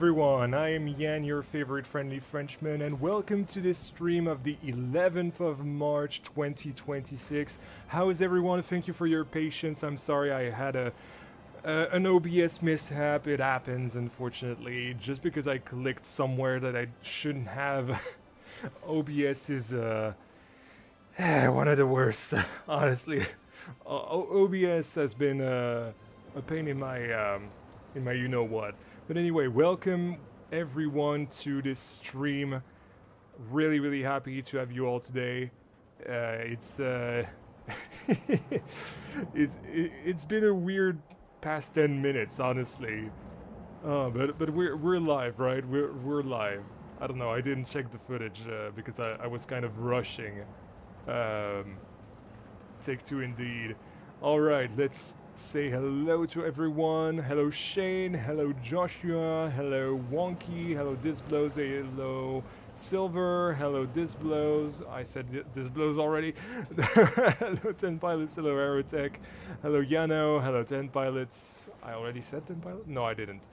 everyone, I am Yan, your favorite friendly Frenchman, and welcome to this stream of the 11th of March 2026. How is everyone? Thank you for your patience. I'm sorry I had an OBS mishap. It happens, unfortunately, just because I clicked somewhere that I shouldn't have. OBS is one of the worst, honestly. OBS has been a pain in my you know what. But anyway, welcome everyone to this stream. Really happy to have you all today. It's been a weird past 10 minutes, honestly. But we're live, right? We're live. I don't know. I didn't check the footage because I was kind of rushing. Take two indeed. All right, let's say hello to everyone. Hello Shane, hello Joshua, hello Wonky, hello Disblows, hello Silver, hello Disblows. I said Disblows already. Hello 10 Pilots, hello Aerotech, hello Yano, hello 10 Pilots. I already said 10 Pilots? No, I didn't.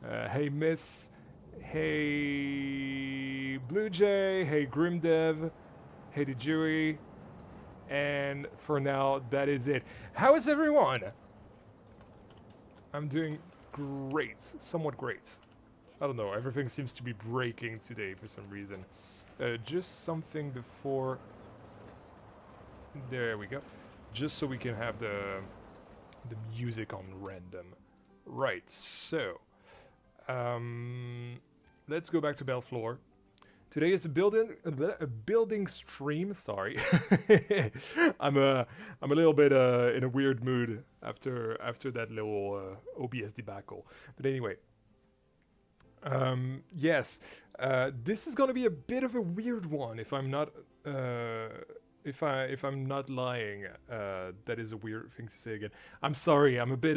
Hey Miss, hey Blue Jay, hey Grimdev, hey the Jury. And for now, that is it. How is everyone? I'm doing great. Somewhat great. I don't know. Everything seems to be breaking today for some reason. Just something before... There we go. Just so we can have the music on random. Right, so... let's go back to Belleflore. Today is a building stream. Sorry, I'm a little bit in a weird mood after that little OBS debacle. But anyway, yes, this is gonna be a bit of a weird one. If I'm not if I'm not lying, that is a weird thing to say again. I'm sorry. I'm a bit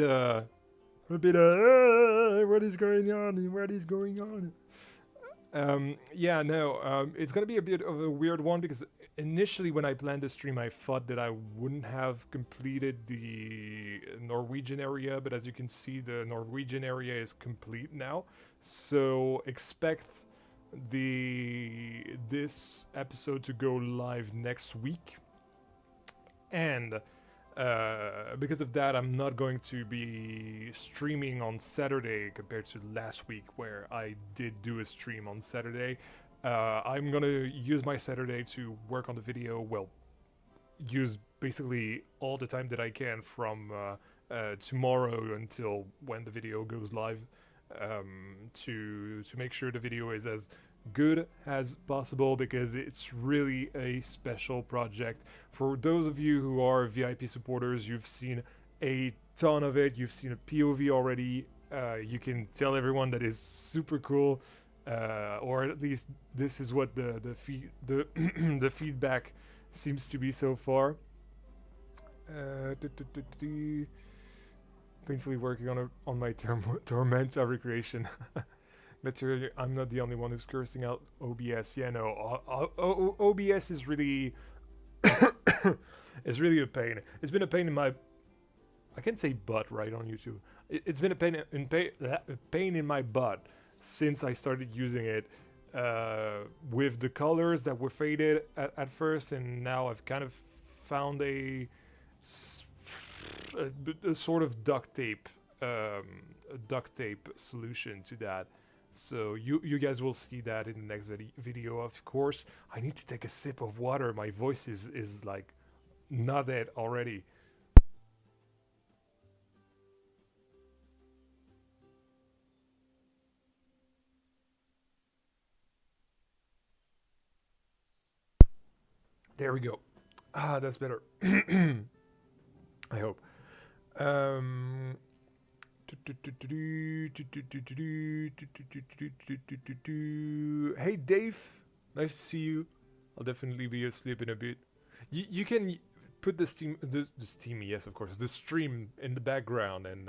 what is going on? What is going on? Yeah, no, it's gonna be a bit of a weird one because initially when I planned the stream I thought that I wouldn't have completed the Norwegian area, but as you can see the Norwegian area is complete now, so expect this episode to go live next week, and because of that, I'm not going to be streaming on Saturday compared to last week where I did do a stream on Saturday. I'm gonna use my Saturday to work on the video, well, use basically all the time that I can from tomorrow until when the video goes live, to make sure the video is as good as possible, because it's really a special project. For those of you who are VIP supporters, you've seen a ton of it. You've seen a POV already. You can tell everyone that is super cool, or at least this is what the feedback seems to be so far. Painfully working on my Tormenta recreation. Materially, I'm not the only one who's cursing out OBS. Yeah, no, OBS is really, it's really a pain. It's been a pain in my, I can't say butt right on YouTube. It's been a pain in my butt since I started using it, with the colors that were faded at first, and now I've kind of found a sort of duct tape solution to that. So you guys will see that in the next video, of course. I need to take a sip of water. My voice is like not that already. There we go. Ah, that's better. I hope. Hey Dave, nice to see you. I'll definitely be asleep in a bit. You can put the stream, yes, of course, the stream in the background and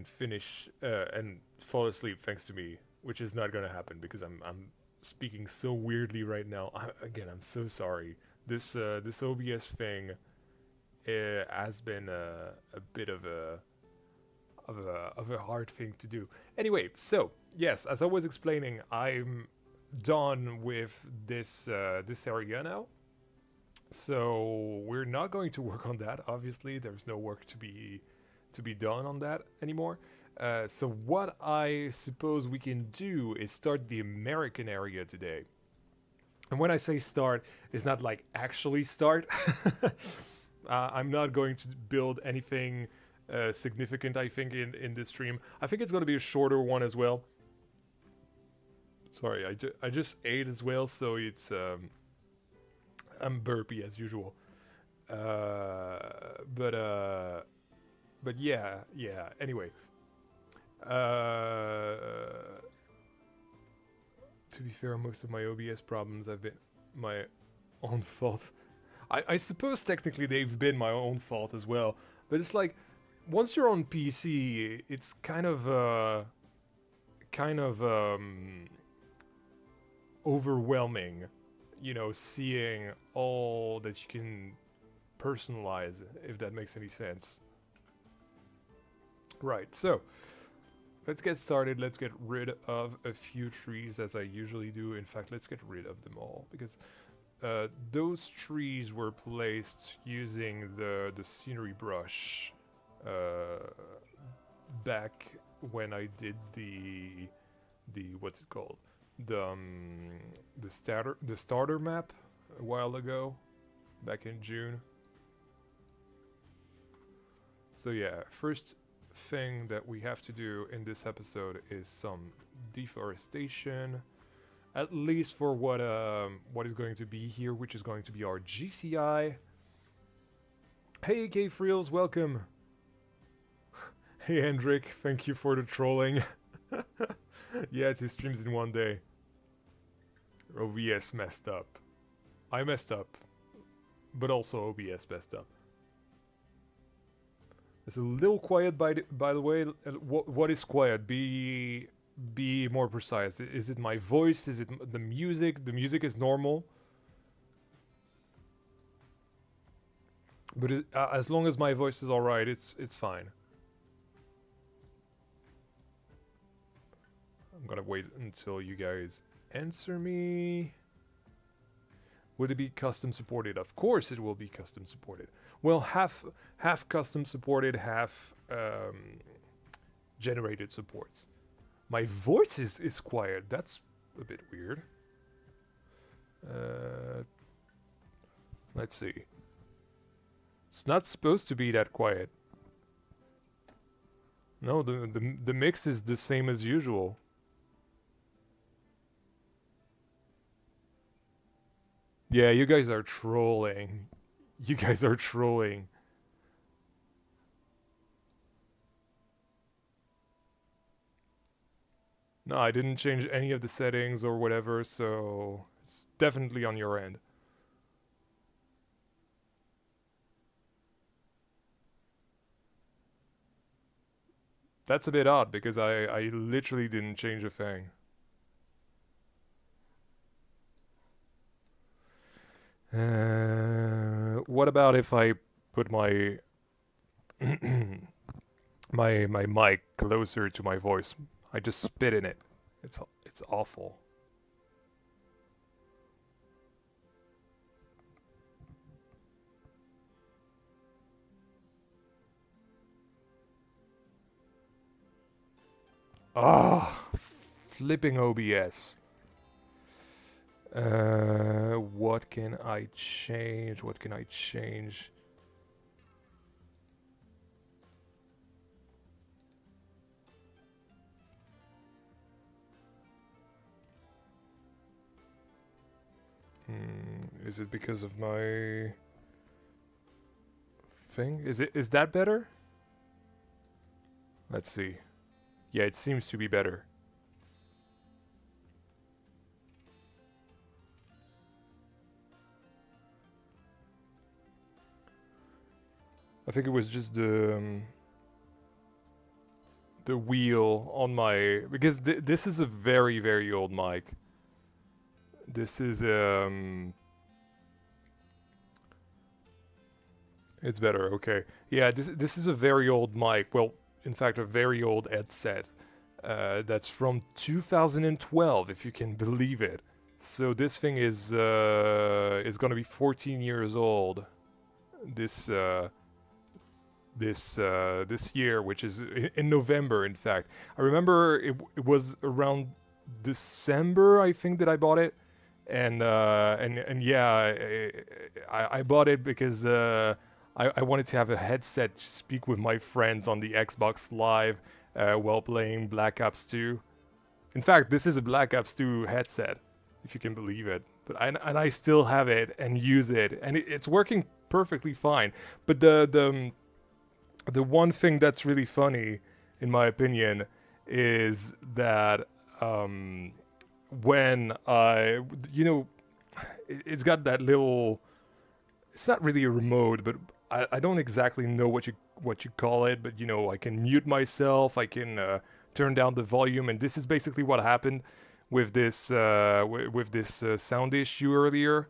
finish and fall asleep thanks to me, which is not gonna happen because I'm speaking so weirdly right now. I'm so sorry. This OBS thing has been a bit of a of a hard thing to do. Anyway, so yes, as I was explaining, I'm done with this this area now. So we're not going to work on that. Obviously, there's no work to be done on that anymore. So what I suppose we can do is start the American area today. And when I say start, it's not like actually start. I'm not going to build anything significant, I think, in this stream. I think it's going to be a shorter one as well. Sorry, I just ate as well, so it's I'm burpy as usual. But yeah. Anyway, to be fair, most of my OBS problems have been my own fault. I suppose technically they've been my own fault as well, but it's like once you're on PC, it's kind of overwhelming, you know, seeing all that you can personalize, if that makes any sense. Right, so let's get started. Let's get rid of a few trees as I usually do. In fact, let's get rid of them all because those trees were placed using the scenery brush back when I did the what's it called, the starter map a while ago, back in June. So yeah, first thing that we have to do in this episode is some deforestation, at least for what is going to be here, which is going to be our GCI. Hey K-Freels, welcome. Hey Hendrik, thank you for the trolling. Yeah, 2 streams in one day. OBS messed up. I messed up, but also OBS messed up. It's a little quiet, by the way. What is quiet? Be more precise. Is it my voice? Is it the music? The music is normal. But as long as my voice is alright, it's fine. I'm gonna wait until you guys answer me. Would it be custom supported? Of course it will be custom supported. Well, half custom supported, half generated supports. My voice is quiet. That's a bit weird. Let's see. It's not supposed to be that quiet. No, the mix is the same as usual. Yeah, you guys are trolling. You guys are trolling. No, I didn't change any of the settings or whatever, so it's definitely on your end. That's a bit odd because I literally didn't change a thing. What about if I put my my mic closer to my voice? I just spit in it. It's awful. Ah, flipping OBS. What can I change? What can I change? Is it because of my thing? Is that better? Let's see. Yeah, it seems to be better. I think it was just the wheel on my, because this is a very old mic. This is it's better. Okay. Yeah, this is a very old mic. Well, in fact a very old headset that's from 2012, if you can believe it. So this thing is gonna be 14 years old this this year, which is in November. In fact, I remember it was around December, I think, that I bought it, and yeah, I bought it because I wanted to have a headset to speak with my friends on the Xbox Live while playing Black Ops 2. In fact, this is a Black Ops 2 headset, if you can believe it. But I still have it and use it, and it's working perfectly fine. But the one thing that's really funny, in my opinion, is that when it's got that little. It's not really a remote, but I don't exactly know what you call it. But I can mute myself. I can turn down the volume, and this is basically what happened with this sound issue earlier.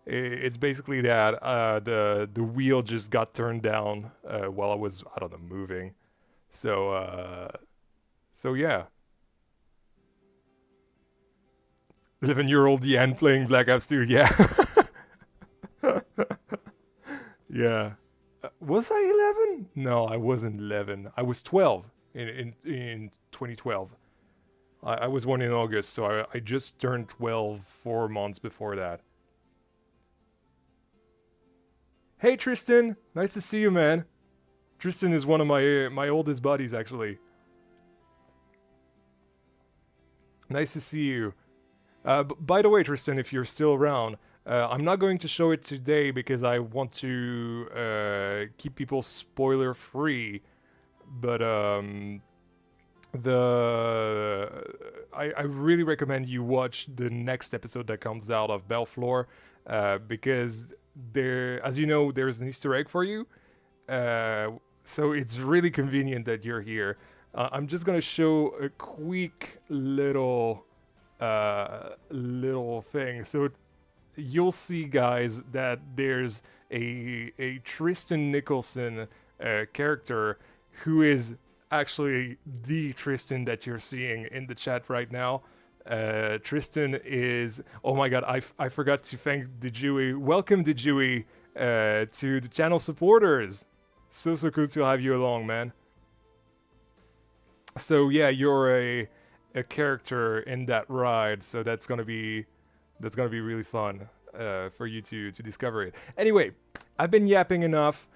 It's basically that the wheel just got turned down while I was, I don't know, moving. So yeah. 11-year-old Yan playing Black Ops 2, yeah. Yeah. Was I 11? No, I wasn't 11. I was 12 in 2012. I was born in August, so I just turned 12 4 months before that. Hey Tristan, nice to see you, man. Tristan is one of my oldest buddies, actually. Nice to see you. By the way, Tristan, if you're still around, I'm not going to show it today because I want to keep people spoiler free. But I really recommend you watch the next episode that comes out of Belleflore, because there, as you know, there's an Easter egg for you. So it's really convenient that you're here. I'm just gonna show a quick little thing. So you'll see, guys, that there's a Tristan Nicholson character who is actually the Tristan that you're seeing in the chat right now. Tristan is, oh my god, I forgot to thank Dejui. Welcome, Dejui, to the channel supporters. So cool to have you along, man. So yeah, you're a character in that ride, so that's gonna be really fun for you to discover it. Anyway, I've been yapping enough.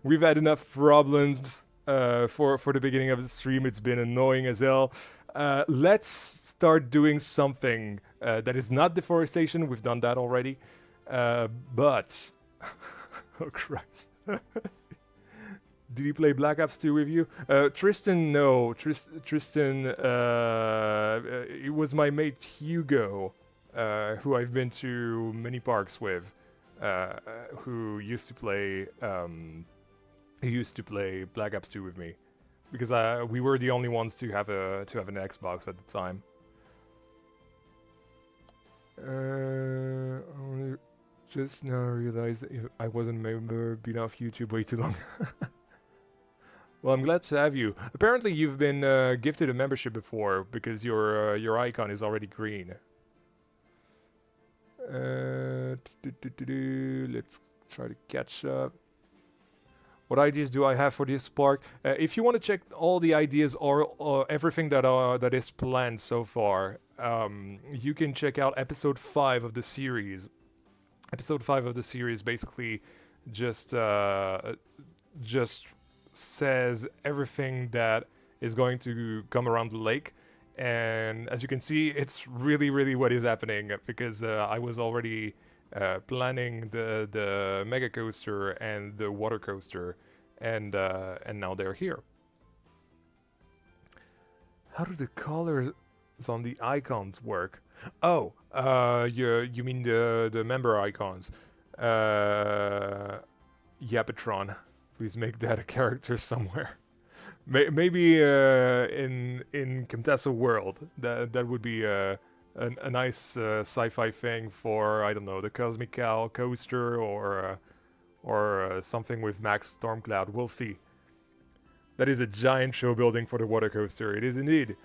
We've had enough problems for the beginning of the stream. It's been annoying as hell. Let's start doing something that is not deforestation. We've done that already. But oh Christ. Did he play Black Ops 2 with you? Tristan, no. Tristan, it was my mate Hugo, who I've been to many parks with, who used to play Black Ops 2 with me, because we were the only ones to have an Xbox at the time. Only just now realized that I wasn't a member, been off YouTube way too long. Well, I'm glad to have you. Apparently, you've been gifted a membership before because your icon is already green. Let's try to catch up. What ideas do I have for this park? If you want to check all the ideas or everything that is planned so far, you can check out episode 5 of the series. Episode 5 of the series basically just says everything that is going to come around the lake, and as you can see, it's really what is happening, because I was already planning the mega coaster and the water coaster, and now they're here. How do the colors on the icons work? Oh, you mean the member icons? Yapatron. Please make that a character somewhere. Maybe in Camtasia World. That would be a nice sci-fi thing for, I don't know, the Cosmic Cow coaster, or something with Max Stormcloud. We'll see. That is a giant show building for the water coaster. It is indeed.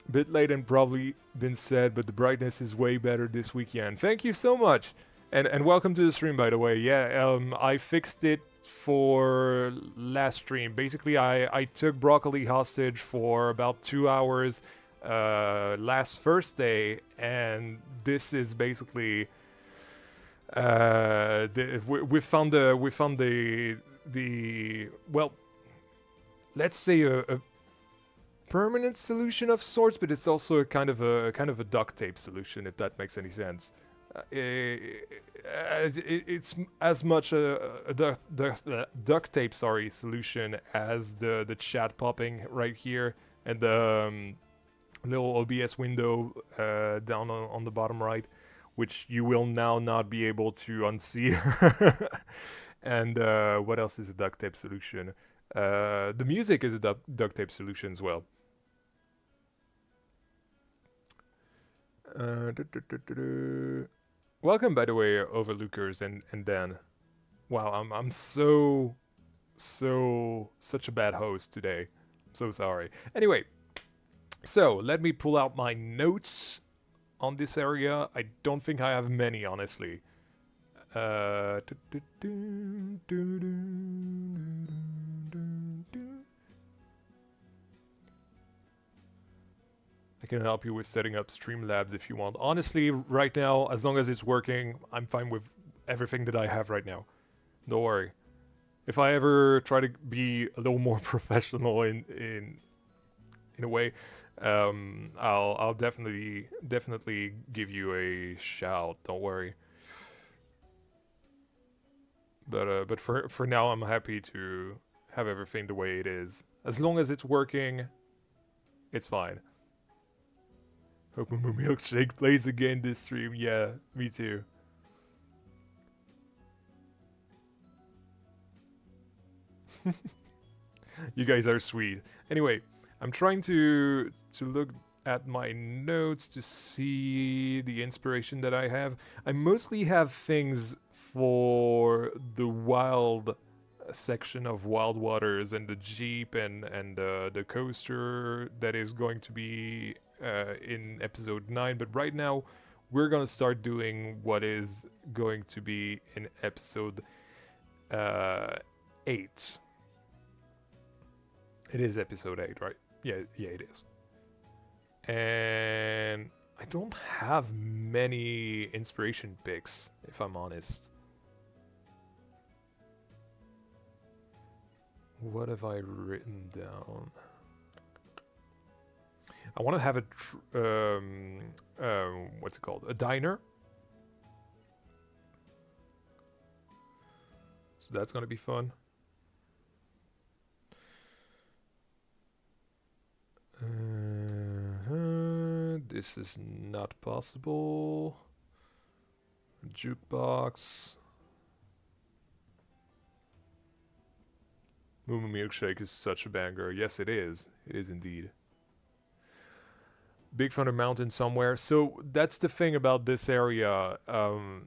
Bit late and probably been said, but the brightness is way better this weekend. Thank you so much. And welcome to the stream, by the way. Yeah, I fixed it for last stream. Basically, I took Broccoli hostage for about 2 hours last Thursday, and this is basically we found the well, let's say a permanent solution of sorts, but it's also a kind of a duct tape solution, if that makes any sense. It's as much a duct tape solution as the chat popping right here and the little OBS window down on the bottom right, which you will now not be able to unsee. And what else is a duct tape solution? The music is a duct tape solution as well. Welcome, by the way, Overlookers and Dan. Wow, I'm such a bad host today. I'm so sorry. Anyway, so let me pull out my notes on this area. I don't think I have many, honestly. I can help you with setting up Streamlabs if you want. Honestly, right now, as long as it's working, I'm fine with everything that I have right now. Don't worry. If I ever try to be a little more professional in a way, I'll definitely give you a shout. Don't worry. But for now, I'm happy to have everything the way it is. As long as it's working, it's fine. Hope my milkshake plays again this stream. Yeah, me too. You guys are sweet. Anyway, I'm trying to look at my notes to see the inspiration that I have. I mostly have things for the wild section of Wild Waters and the Jeep and the coaster that is going to be in episode 9, but right now we're gonna start doing what is going to be in episode 8. It is episode 8, right? Yeah, it is. And I don't have many inspiration picks, if I'm honest. What have I written down? I want to have what's it called? A diner. So that's going to be fun. This is not possible. Jukebox. Moo Milkshake is such a banger. Yes, it is. It is indeed. Big Thunder Mountain somewhere. So that's the thing about this area.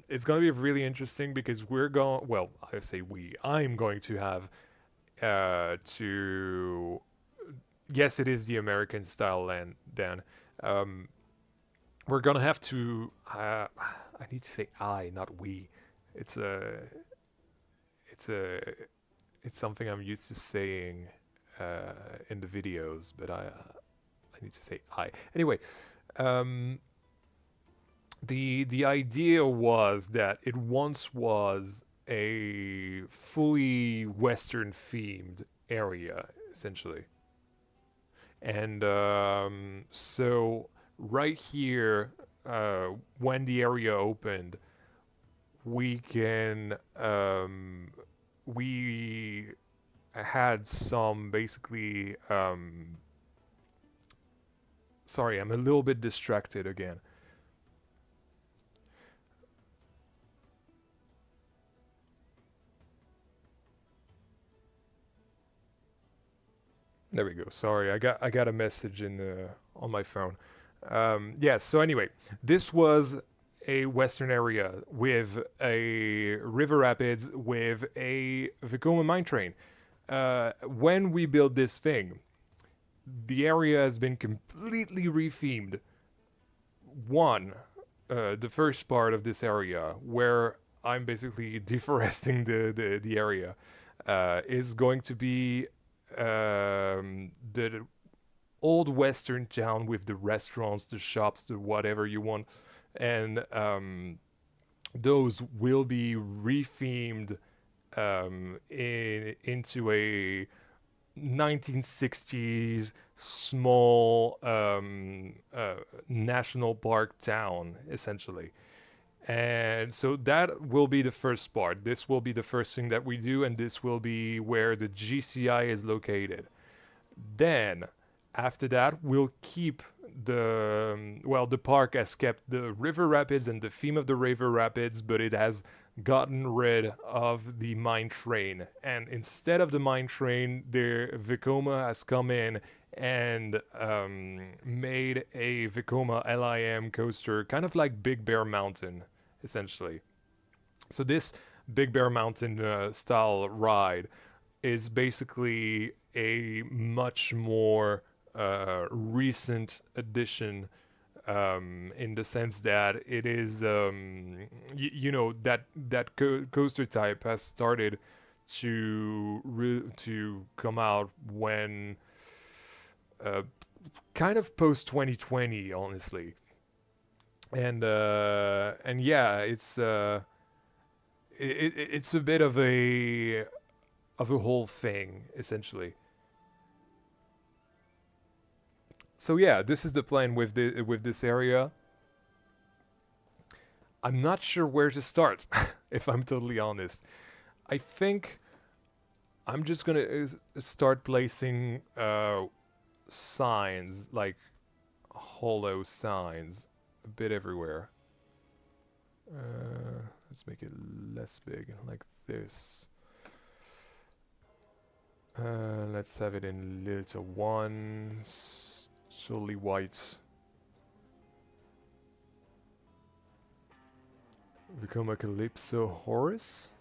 It's going to be really interesting because we're going... Well, I say we. I'm going to have to... Yes, it is the American style land, Dan. We're going to have to... I need to say I, not we. It's something I'm used to saying in the videos, but I need to say I. Anyway, the idea was that it once was a fully Western themed area, essentially. And so right here, when the area opened, we can we had some basically sorry, I'm a little bit distracted again. There we go. Sorry, I got a message in on my phone. Yeah, so anyway, this was a western area with a river rapids with a Vekoma mine train. when we build this thing, the area has been completely rethemed. One, the first part of this area, where I'm basically deforesting the area, is going to be the old western town with the restaurants, the shops, the whatever you want, and those will be rethemed into a 1960s small national park town, essentially. And so that will be the first part. This will be the first thing that we do, and this will be where the GCI is located. Then, after that, we'll keep the park has kept the river rapids and the theme of the river rapids, but it has gotten rid of the mine train. And instead of the mine train, the Vekoma has come in and made a Vekoma LIM coaster, kind of like Big Bear Mountain, essentially. So this Big Bear Mountain style ride is basically a much more recent addition, in the sense that it is, that coaster type has started to come out when kind of post 2020, honestly. And yeah, it's it's a bit of a whole thing, essentially. So yeah, this is the plan with this area. I'm not sure where to start, if I'm totally honest. I think I'm just gonna start placing signs, like hollow signs, a bit everywhere. Let's make it less big, like this. Let's have it in little ones, solely white. Become a Calypso Horus?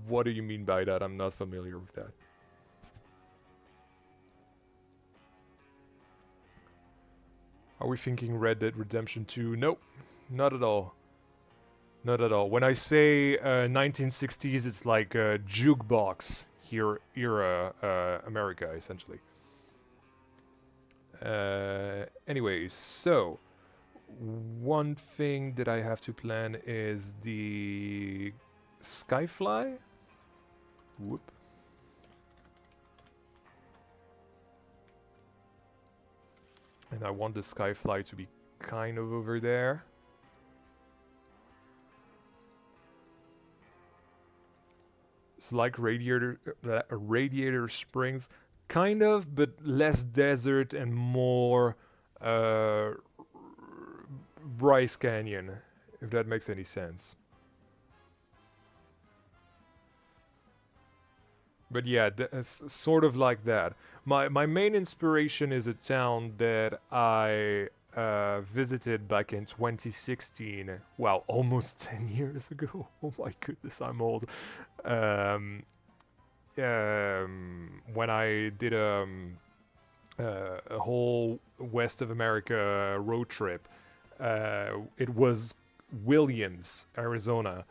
What do you mean by that? I'm not familiar with that. Are we thinking Red Dead Redemption 2? Nope, not at all. Not at all. When I say 1960s, it's like a jukebox era America, essentially. Anyway, so one thing that I have to plan is the Skyfly. Whoop. And I want the Skyfly to be kind of over there. It's like Radiator Springs, kind of, but less desert and more Bryce Canyon, if that makes any sense. But yeah, it's sort of like that. My main inspiration is a town that I visited back in 2016. Wow, almost 10 years ago. Oh my goodness, I'm old. When I did a whole West of America road trip, it was Williams, Arizona.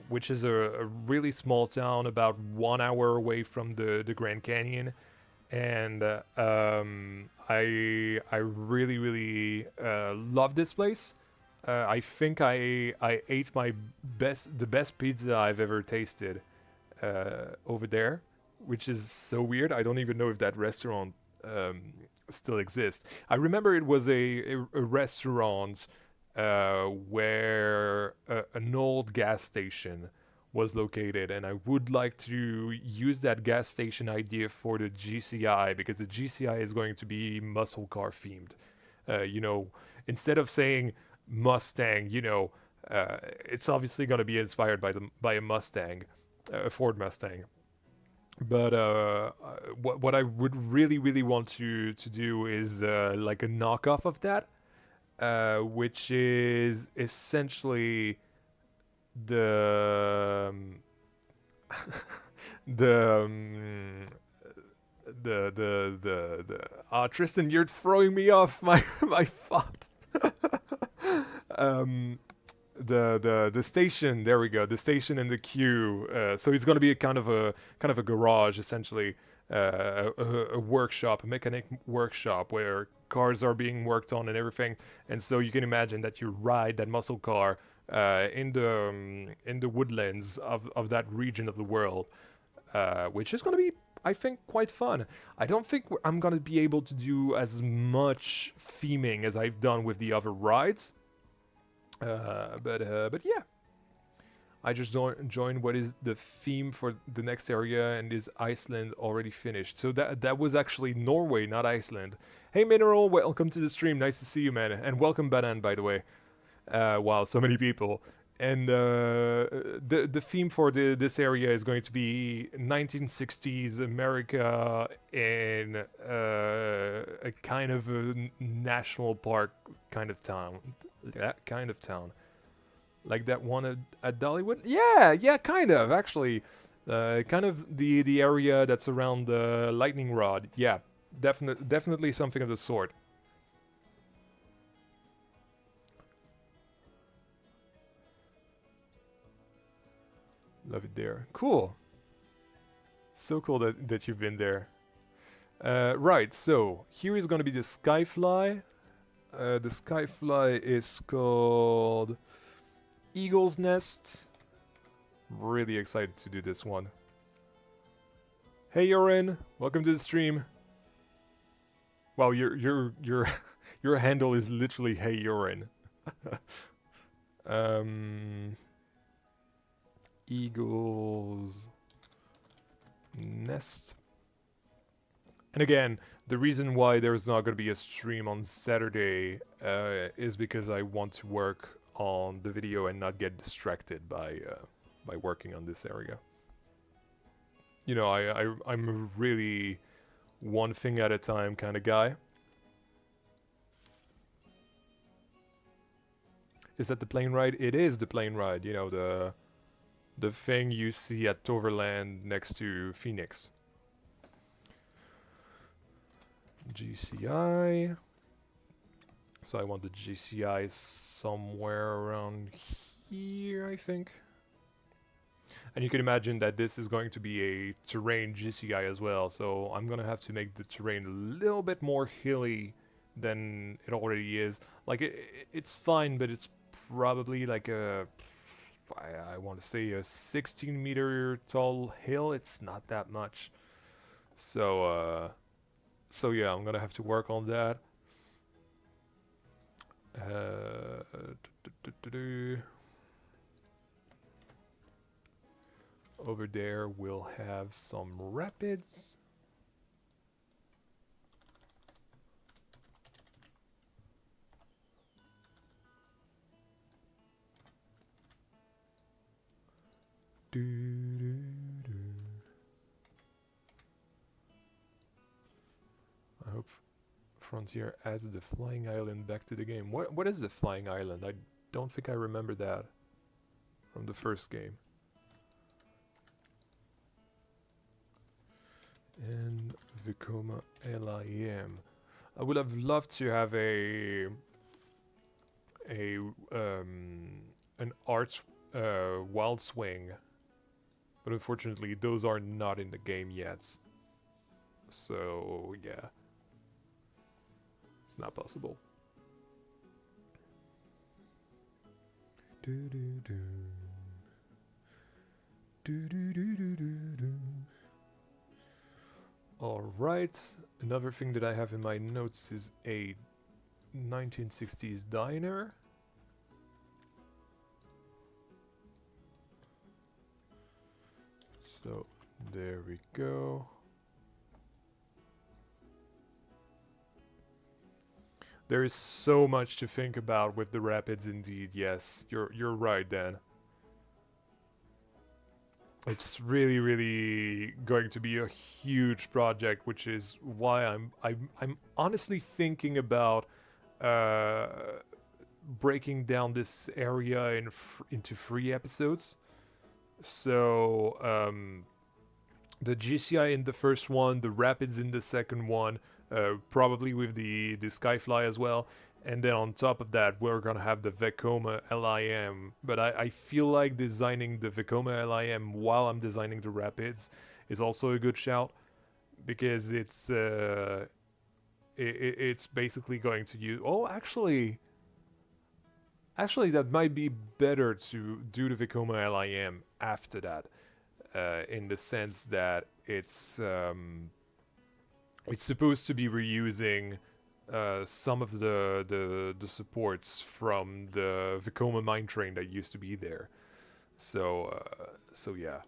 Which is a really small town about 1 hour away from the Grand Canyon, and I really love this place. I think I ate the best pizza I've ever tasted over there, which is so weird. I don't even know if that restaurant still exists. I remember it was a restaurant where an old gas station was located, and I would like to use that gas station idea for the GCI, because the GCI is going to be muscle car themed. Instead of saying Mustang, it's obviously going to be inspired by a Mustang, a Ford Mustang. But what I would really want to do is like a knockoff of that. Which is essentially the the Tristan, you're throwing me off my my thought. um, the station. There we go. The station and the queue. So it's gonna be a kind of a garage essentially, a workshop, a mechanic workshop where cars are being worked on and everything. And so you can imagine that you ride that muscle car in the woodlands of that region of the world, which is gonna be, I think, quite fun. I don't think I'm gonna be able to do as much theming as I've done with the other rides. But yeah, I just don't join what is the theme for the next area, and is Iceland already finished? So that was actually Norway, not Iceland. Hey Mineral, welcome to the stream. Nice to see you, man, and welcome Banan, by the way. Wow, so many people. And the theme for this area is going to be 1960s America in a kind of a national park kind of town. That kind of town. Like that one at Dollywood? Yeah, kind of, actually. Kind of the area that's around the lightning rod. Yeah, definitely something of the sort. Love it there. Cool. So cool that you've been there. Right, so here is going to be the Skyfly. The Skyfly is called Eagle's Nest. Really excited to do this one. Hey Yorin, welcome to the stream. Wow, your handle is literally Hey Yorin. Eagle's Nest. And again, the reason why there's not going to be a stream on Saturday is because I want to work on the video and not get distracted by working on this area. You know, I'm a really one thing at a time kind of guy. Is that the plane ride? It is the plane ride. You know, the thing you see at Toverland next to Phoenix. GCI. So I want the GCI somewhere around here, I think. And you can imagine that this is going to be a terrain GCI as well, so I'm gonna have to make the terrain a little bit more hilly than it already is. Like, it's fine, but it's probably like a, I want to say a 16-meter tall hill. It's not that much. So yeah, I'm gonna have to work on that. Over there we'll have some rapids. I hope Frontier adds the flying island back to the game. What is the flying island? I don't think I remember that from the first game. And Vekoma LIM. I would have loved to have an arch wild swing, but unfortunately those are not in the game yet. So yeah, it's not possible. Alright, another thing that I have in my notes is a 1960s diner. So, there we go. There is so much to think about with the rapids indeed, yes. You're right, Dan. It's really going to be a huge project, which is why I'm honestly thinking about breaking down this area into 3 episodes. So the GCI in the first one, the rapids in the second one, probably with the Skyfly as well. And then on top of that, we're gonna have the Vekoma LIM. But I feel like designing the Vekoma LIM while I'm designing the rapids is also a good shout, because it's basically going to use. Oh, actually, that might be better to do the Vekoma LIM after that, in the sense that it's supposed to be reusing some of the supports from the Vekoma mine train that used to be there. So yeah,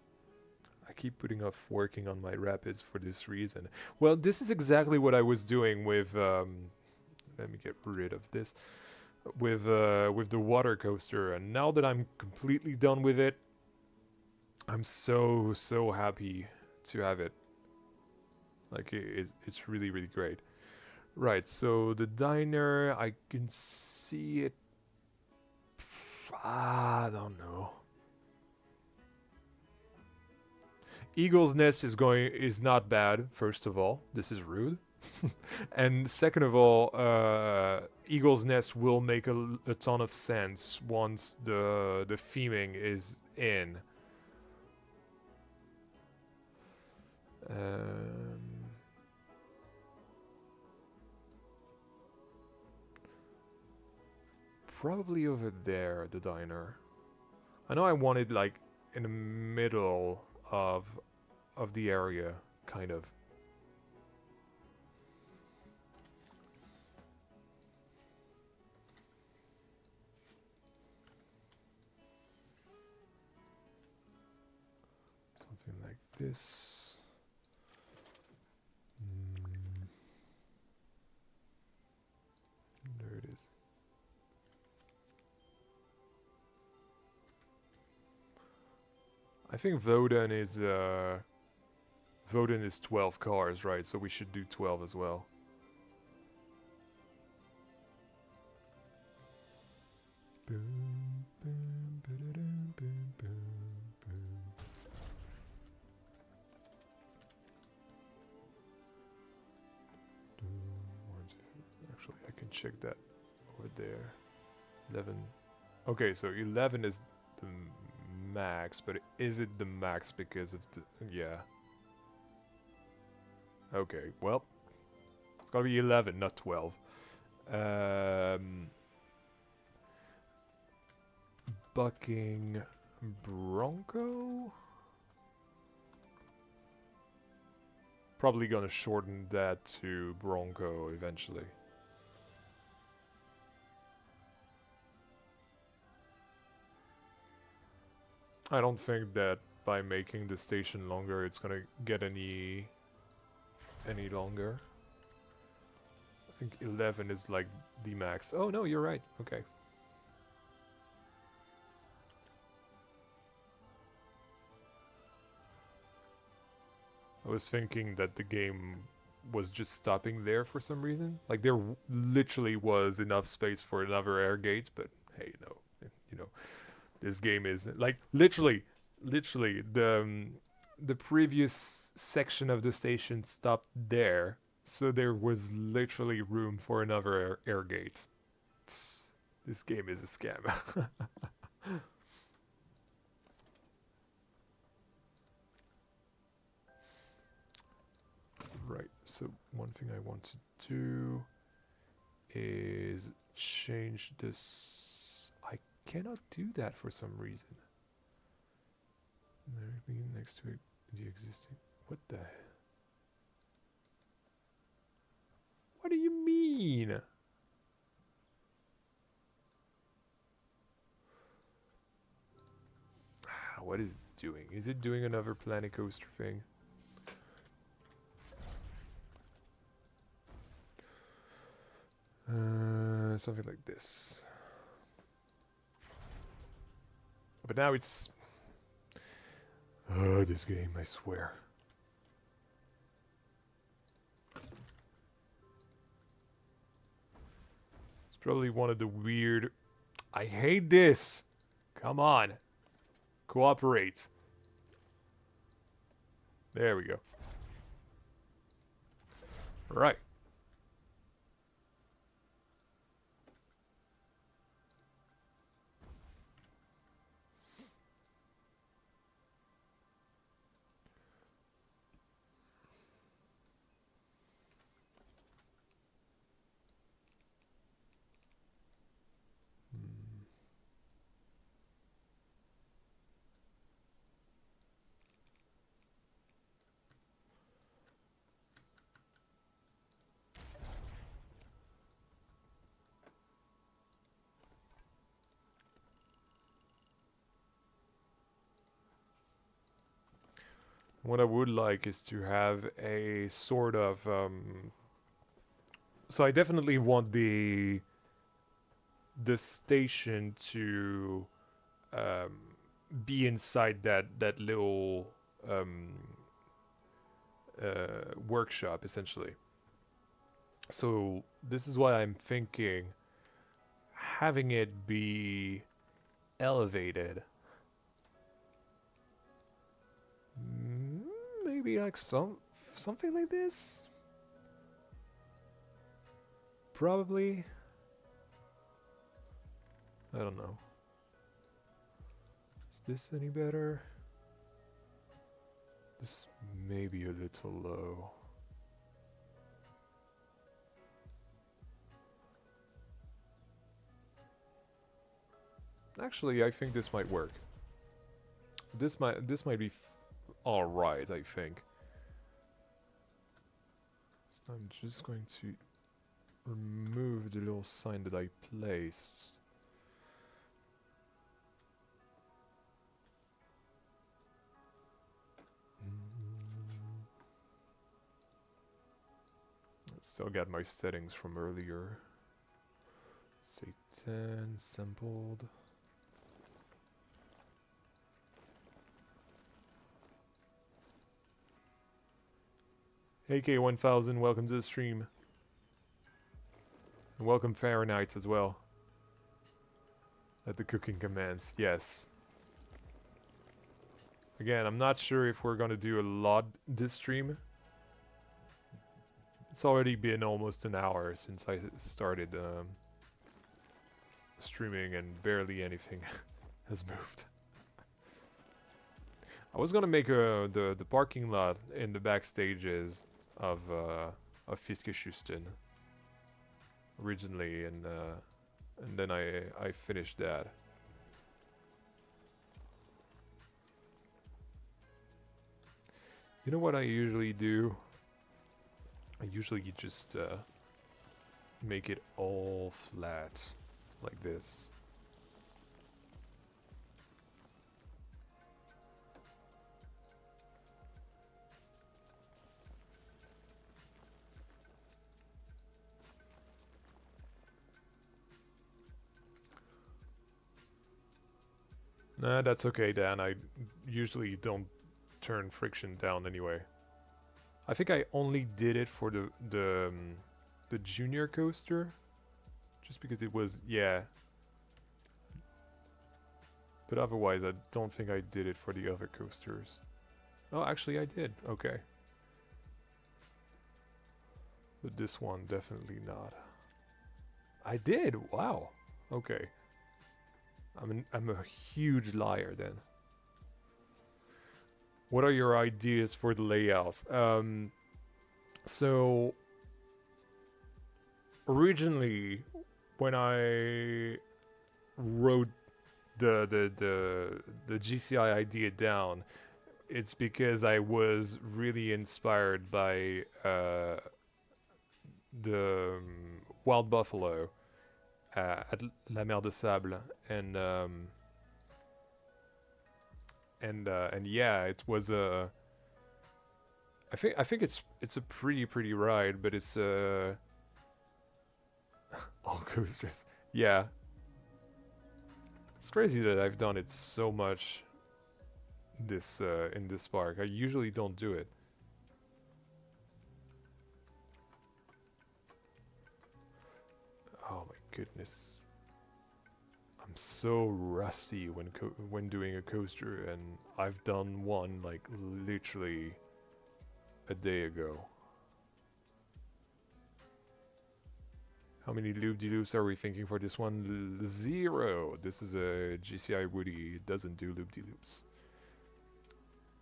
I keep putting off working on my rapids for this reason. Well, this is exactly what I was doing with. Let me get rid of this. With the water coaster, and now that I'm completely done with it, I'm so happy to have it. Like it's really great. Right, so the diner, I can see it. I don't know. Eagle's Nest is not bad. First of all, this is rude. And second of all, Eagle's Nest will make a ton of sense once the theming is in. Probably over there, the diner. I know I wanted like in the middle of the area, kind of. Something like this. There it is. I think Voden is 12 cars, right? So we should do 12 as well. Actually, I can check that over there. 11. Okay, so 11 is the max, but is it the max because of the... Yeah. Okay, well, it's gotta be 11, not 12. Bucking Bronco? Probably gonna shorten that to Bronco eventually. I don't think that by making the station longer, it's gonna get any longer. I think 11 is like the max. Oh no, you're right. Okay. I was thinking that the game was just stopping there for some reason. Like there literally was enough space for another air gate, but hey, no, you know, this game is like literally the previous section of the station stopped there, so there was literally room for another air gate. This game is a scam. Right, so one thing I want to do is change this. I cannot do that for some reason. Directly next to it, the existing. What the? What do you mean? What is it doing? Is it doing another Planet Coaster thing? Something like this. But now it's... this game, I swear. It's probably one of the weird... I hate this! Come on. Cooperate. There we go. Right. What I would like is to have a sort of so I definitely want the station to be inside that little workshop essentially. So this is why I'm thinking having it be elevated. Maybe like something like this. Probably. I don't know. Is this any better? This may be a little low. Actually, I think this might work. So this might be all right, I think. So I'm just going to remove the little sign that I placed. Still got my settings from earlier. Say 10 sampled. Hey K1000, welcome to the stream. And welcome Fahrenheit as well. At the cooking commands, yes. Again, I'm not sure if we're gonna do a lot this stream. It's already been almost an hour since I started streaming and barely anything has moved. I was gonna make the parking lot in the backstages of Fiskeskysten originally, and then I finished that. You know what I usually do? I usually just make it all flat like this. Nah, that's okay, Dan. I usually don't turn friction down anyway. I think I only did it for the junior coaster, just because it was, yeah. But otherwise, I don't think I did it for the other coasters. Oh, actually, I did. Okay. But this one, definitely not. I did. Wow. Okay. I'm a huge liar then. What are your ideas for the layout? So originally, when I wrote the GCI idea down, it's because I was really inspired by the wild buffalo at La Mer de Sable, and yeah, it was a. I think it's a pretty ride, but it's all coasters. Yeah, it's crazy that I've done it so much. This in this park, I usually don't do it. Oh my goodness. I'm so rusty when doing a coaster, and I've done one like literally a day ago. How many loop-de-loops are we thinking for this one? 0. This is a GCI Woody. It doesn't do loop-de-loops.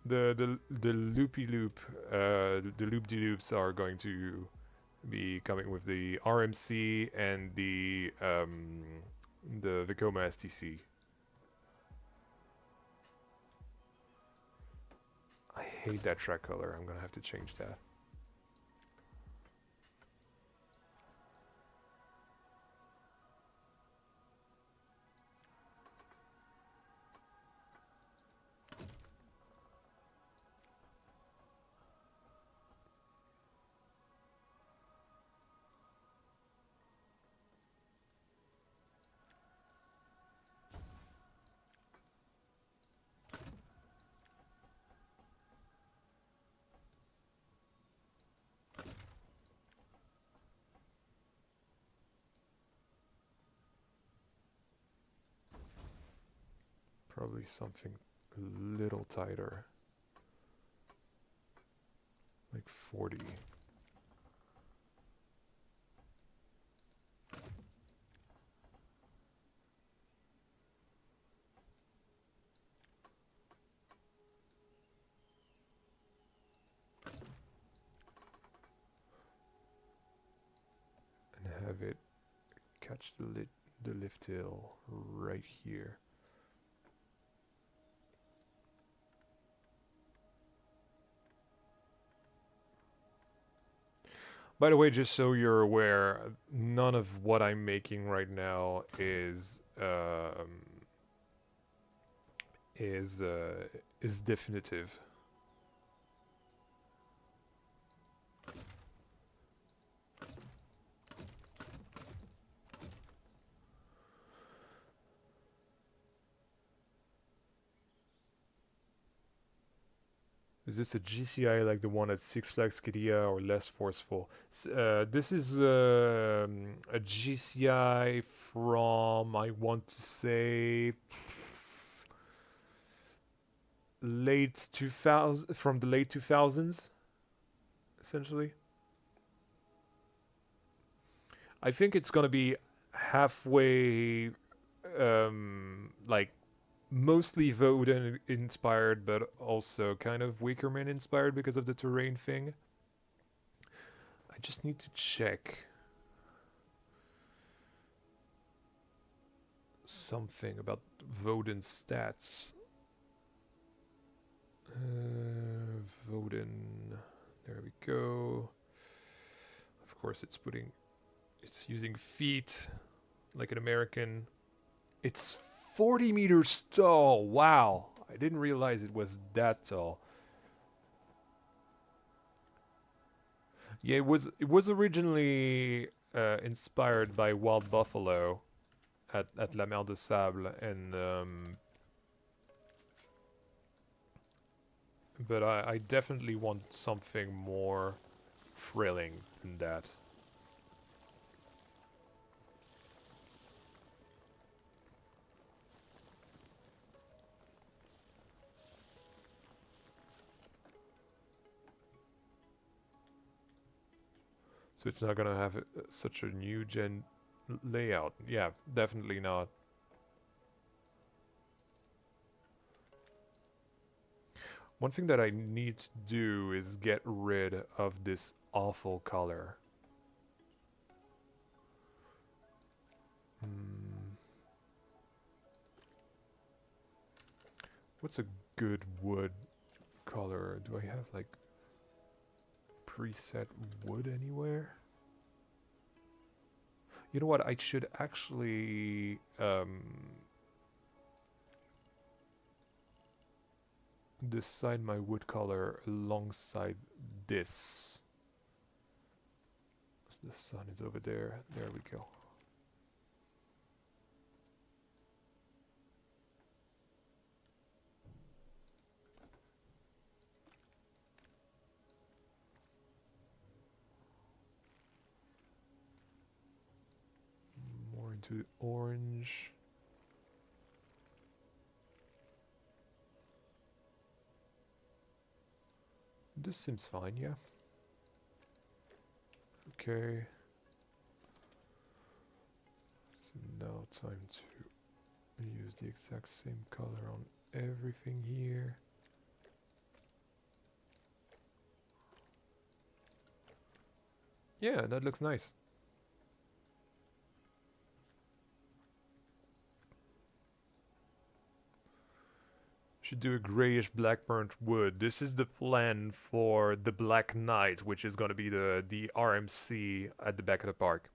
The loopy-loop, the loop-de-loops are going to be coming with the RMC and the Vekoma STC. I hate that track color. I'm gonna have to change that. Probably something a little tighter. Like 40. And have it catch the lift tail right here. By the way, just so you're aware, none of what I'm making right now is definitive. Is this a GCI like the one at Six Flags Qiddiya or less forceful? This is a GCI from, I want to say, late 2000, from the late 2000s, essentially. I think it's gonna be halfway, like, mostly Voden inspired, but also kind of Wickerman inspired because of the terrain thing. I just need to check something about Voden's stats. Voden, there we go. Of course, it's using feet like an American. It's 40 meters tall. Wow, I didn't realize it was that tall. Yeah, it was originally inspired by wild buffalo at La Mer de Sable, and but I definitely want something more thrilling than that. So it's not gonna have such a new gen layout. Yeah, definitely not. One thing that I need to do is get rid of this awful color. What's a good wood color? Do I have like preset wood anywhere? You know what? I should actually decide my wood color alongside this. The sun is over there. There we go. More into orange. This seems fine, yeah. Okay. So now time to use the exact same color on everything here. Yeah, that looks nice. Should do a grayish black burnt wood. This is the plan for the Black Knight, which is going to be the RMC at the back of the park.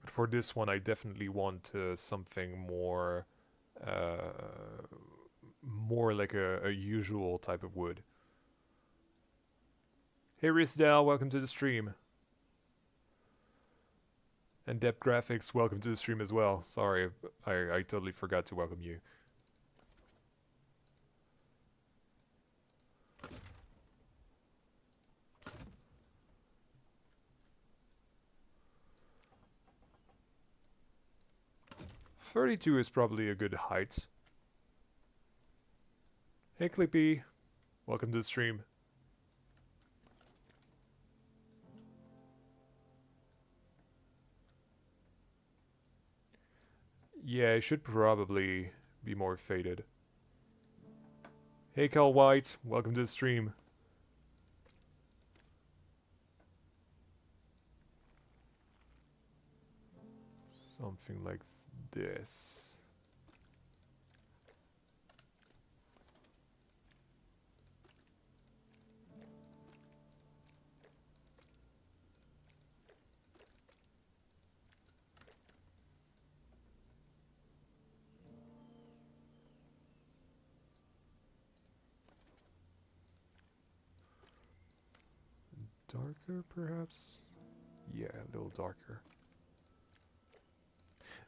But for this one, I definitely want something more, more like a usual type of wood. Hey Risdale, welcome to the stream. And Depth Graphics, welcome to the stream as well. Sorry, I totally forgot to welcome you. .32 is probably a good height. Hey Clippy, welcome to the stream. Yeah, it should probably be more faded. Hey Cal White, welcome to the stream. Something like this. Darker, perhaps? Yeah, a little darker.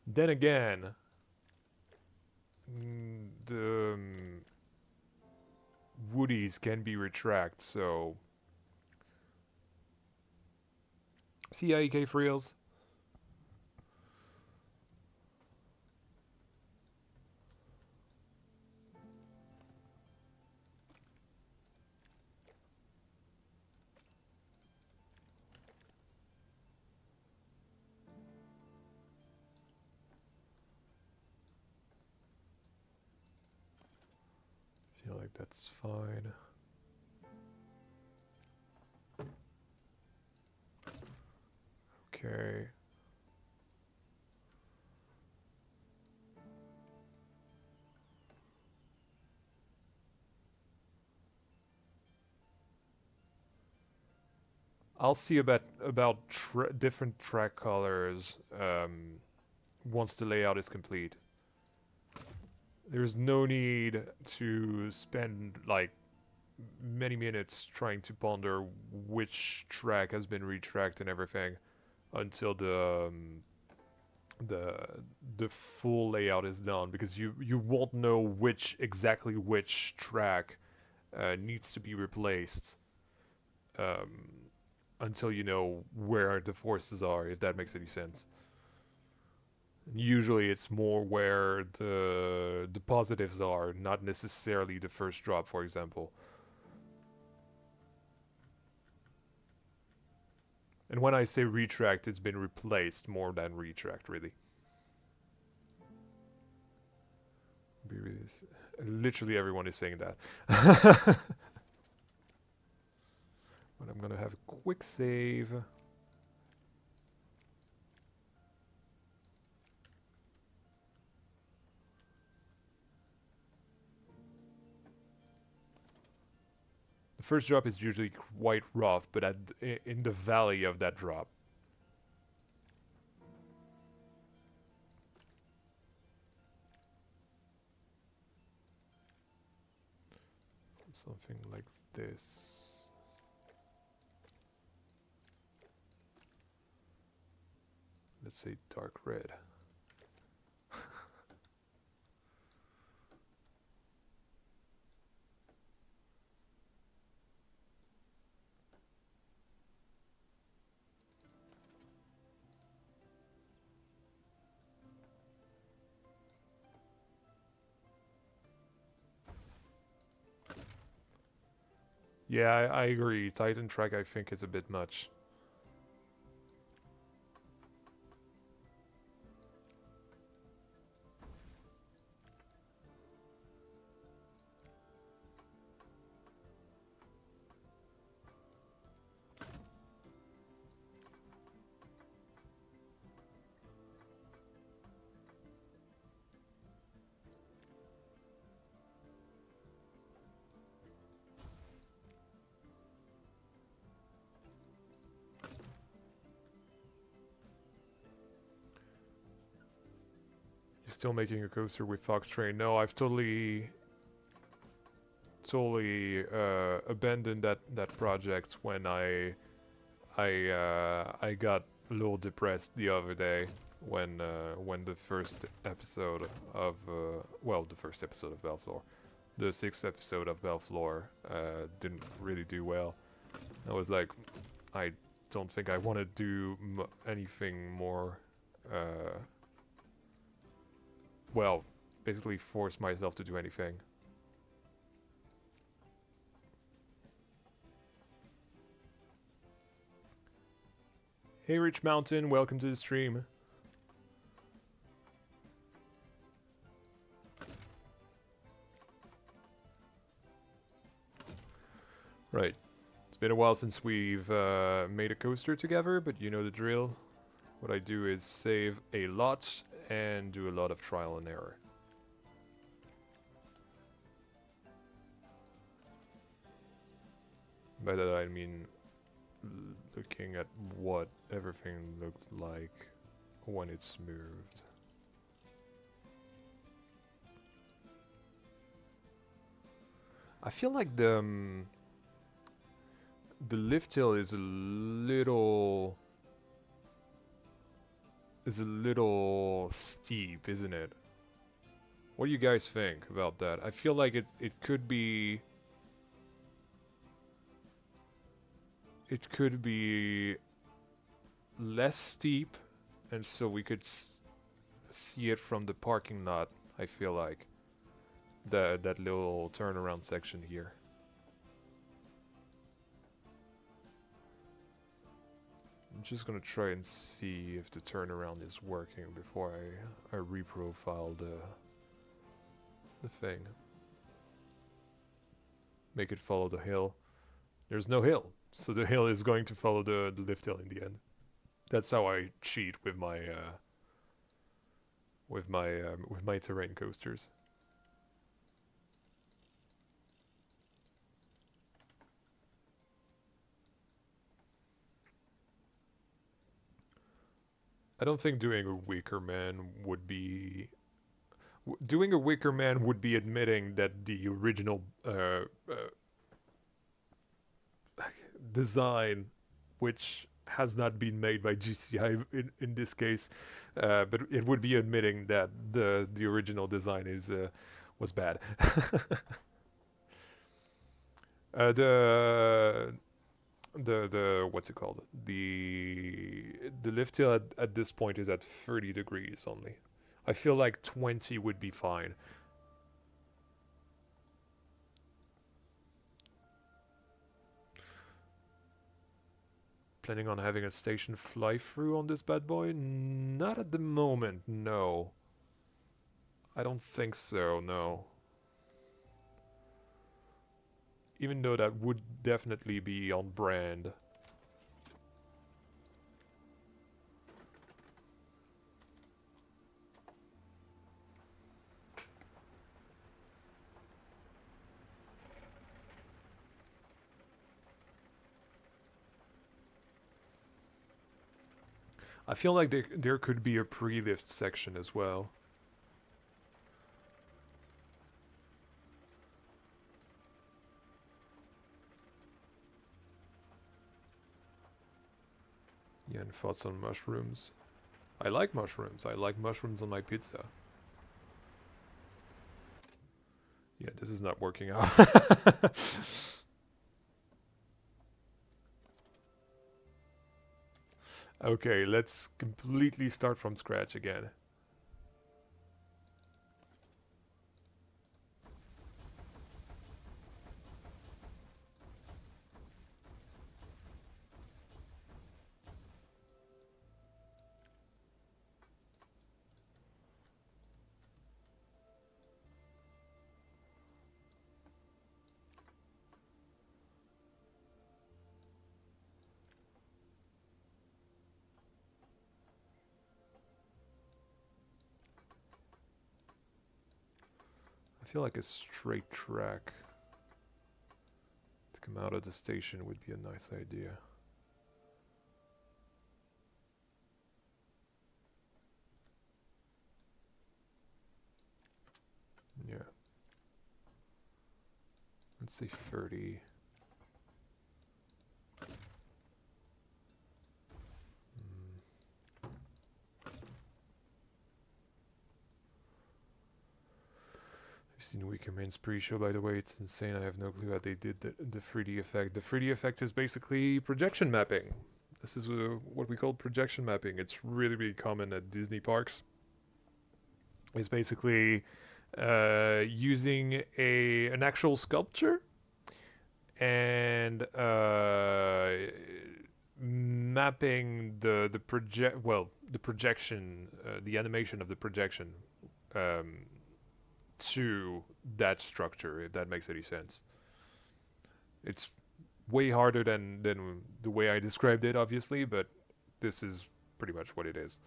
Then again, the woodies can be retract, so... See ya, EK Freels. Feel like that's fine. Okay. I'll see about different track colors once the layout is complete. There's no need to spend like many minutes trying to ponder which track has been retracked and everything until the full layout is done, because you won't know exactly which track needs to be replaced until you know where the forces are, if that makes any sense. Usually it's more where the positives are, not necessarily the first drop, for example. And when I say retract, it's been replaced more than retract, really. Literally everyone is saying that. But I'm gonna have a quick save. The first drop is usually quite rough, but in the valley of that drop. Something like this. Let's say dark red. Yeah, I agree. Titan track I think is a bit much. You're still making a coaster with Fox Train? No, I've totally abandoned that project when I got a little depressed the other day when the first episode of the first episode of Belleflore, the sixth episode of Belleflore didn't really do well. I was like, I don't think I want to do anything more. Well, basically force myself to do anything. Hey Rich Mountain, welcome to the stream. Right. It's been a while since we've made a coaster together, but you know the drill. What I do is save a lot and do a lot of trial and error. By that I mean looking at what everything looks like when it's moved. I feel like the lift hill is a little steep, isn't it? What do you guys think about that? I feel like it could be less steep, and so we could see it from the parking lot. I feel like that little turnaround section here. I'm just gonna try and see if the turnaround is working before I reprofile the thing. Make it follow the hill. There's no hill, so the hill is going to follow the lift hill in the end. That's how I cheat with my terrain coasters. I don't think doing a Wicker Man would be... doing a Wicker Man would be admitting that the original design, which has not been made by GCI in this case, but it would be admitting that the original design was bad. The what's it called? The lift hill at this point is at 30 degrees only. I feel like 20 would be fine. Planning on having a station fly through on this bad boy? Not at the moment, no. I don't think so, no. Even though that would definitely be on brand. I feel like there could be a pre-lift section as well. Yeah, and thoughts on mushrooms. I like mushrooms. I like mushrooms on my pizza. Yeah, this is not working out. Okay, let's completely start from scratch again. feel like a straight track to come out of the station would be a nice idea. Yeah. Let's say 30. I've seen Wickerman's pre-show, by the way. It's insane. I have no clue how they did the 3D effect. The 3D effect is basically projection mapping. This is what we call projection mapping. It's really, really common at Disney parks. It's basically using an actual sculpture and mapping the projection, the animation of the projection to that structure, if that makes any sense. It's way harder than the way I described it, obviously, but this is pretty much what it is.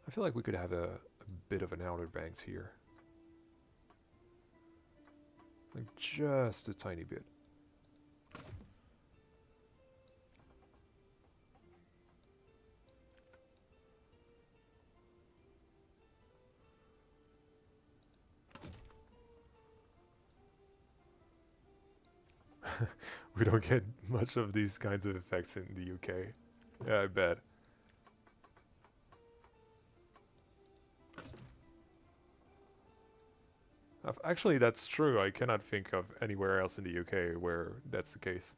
I feel like we could have a bit of an outer banks here. Like just a tiny bit. We don't get much of these kinds of effects in the UK. Yeah, I bet. Actually, that's true. I cannot think of anywhere else in the UK where that's the case.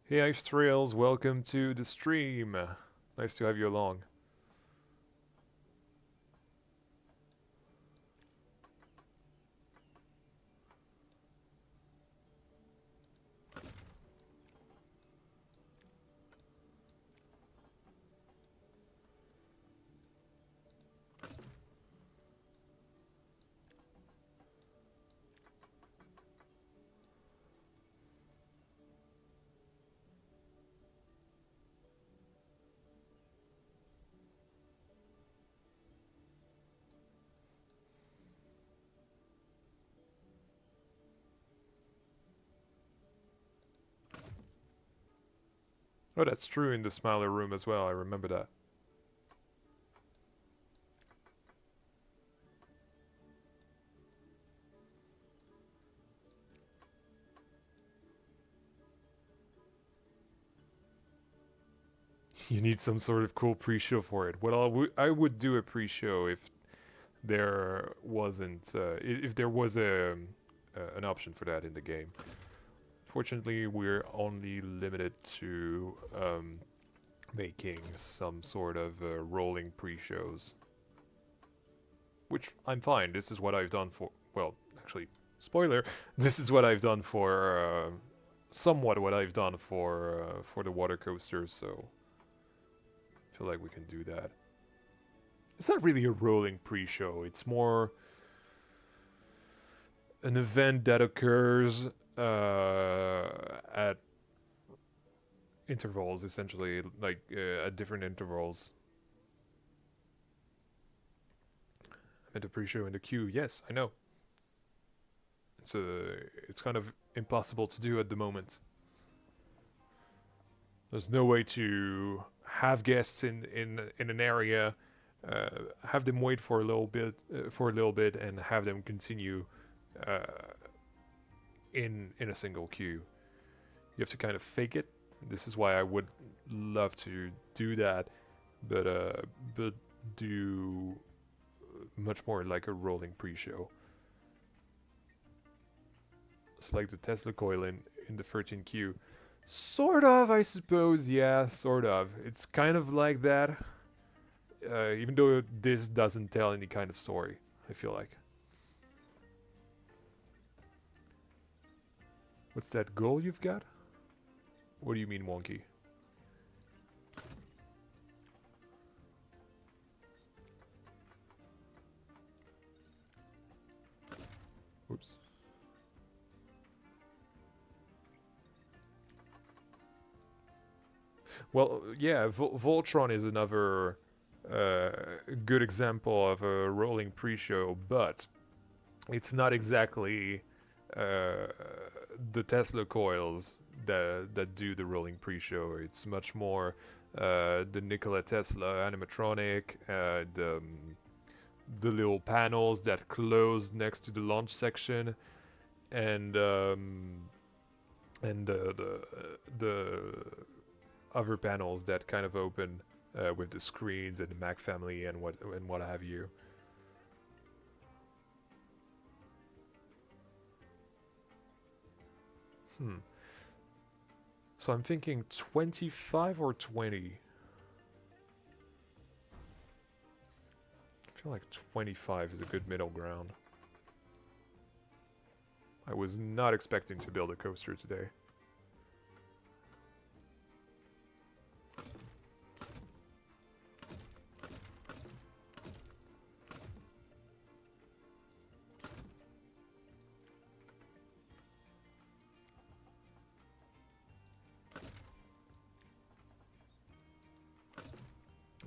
Hey Ice Trails, welcome to the stream. Nice to have you along. Oh, that's true in the Smiler room as well. I remember that. You need some sort of cool pre-show for it. Well, I would do a pre-show if there wasn't, if there was an option for that in the game. Fortunately, we're only limited to making some sort of rolling pre-shows, which I'm fine. This is what I've done for, well, actually, spoiler, this is what I've done for, somewhat what I've done for the water coasters, so I feel like we can do that. It's not really a rolling pre-show, it's more an event that occurs at intervals, essentially, like at different intervals. I'm at the pre-show in the queue. Yes, I know. It's kind of impossible to do at the moment. There's no way to have guests in an area, have them wait for a little bit, and have them continue in a single queue. You have to kind of fake it. This is why I would love to do that, but do much more like a rolling pre-show. It's like the Tesla coil in the 13Q. Sort of, I suppose, yeah, sort of. It's kind of like that, even though this doesn't tell any kind of story, I feel like. What's that goal you've got? What do you mean wonky? Oops. Well, yeah, Voltron is another good example of a rolling pre-show, but it's not exactly the Tesla coils that do the rolling pre-show. It's much more the Nikola Tesla animatronic, the little panels that close next to the launch section, and the other panels that kind of open with the screens and the Mac family and what have you. So I'm thinking 25 or 20. I feel like 25 is a good middle ground. I was not expecting to build a coaster today.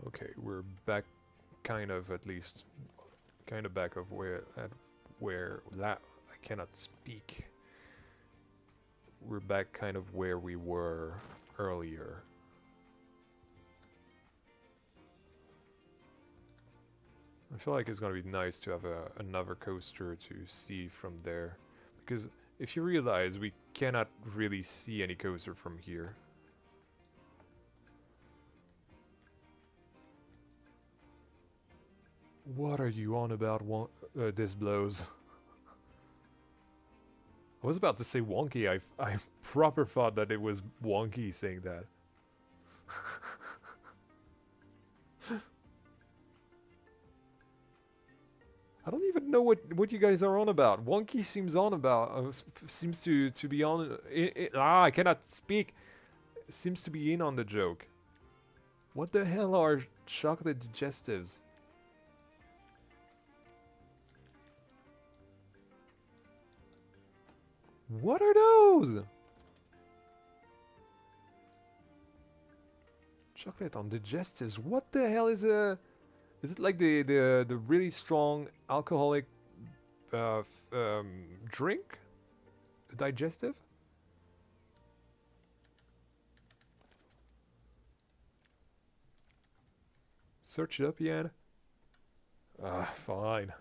Okay, we're back, kind of, at least, kind of back of where I cannot speak. We're back kind of where we were earlier. I feel like it's gonna be nice to have another coaster to see from there, because if you realize we cannot really see any coaster from here. What are you on about? This blows. I was about to say wonky. I proper thought that it was wonky saying that. I don't even know what you guys are on about. Wonky seems on about seems to be on. I cannot speak. Seems to be in on the joke. What the hell are chocolate digestives? What are those? Chocolate on digestives. What the hell is a? Is it like the really strong alcoholic drink? A digestive? Search it up, Ian. Fine.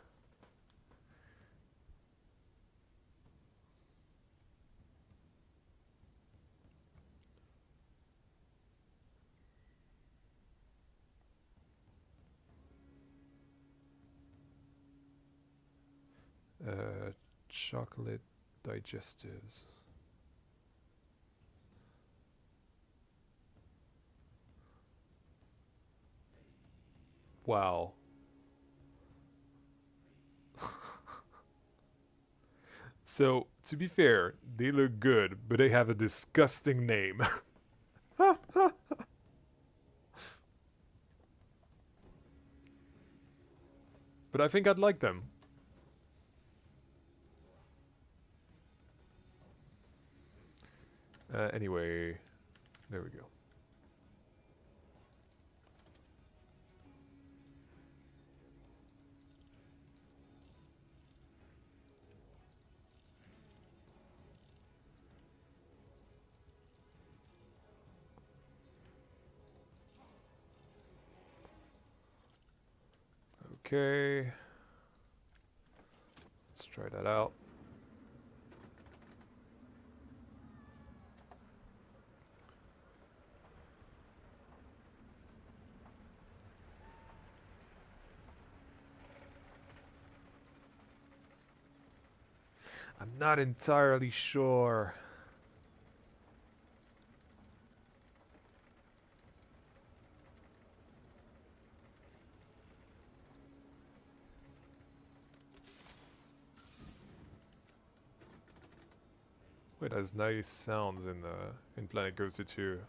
Chocolate digestives. Wow. So, to be fair, they look good, but they have a disgusting name. But I think I'd like them. Anyway, there we go. Okay. Let's try that out. I'm not entirely sure. It has nice sounds in Planet Coaster 2.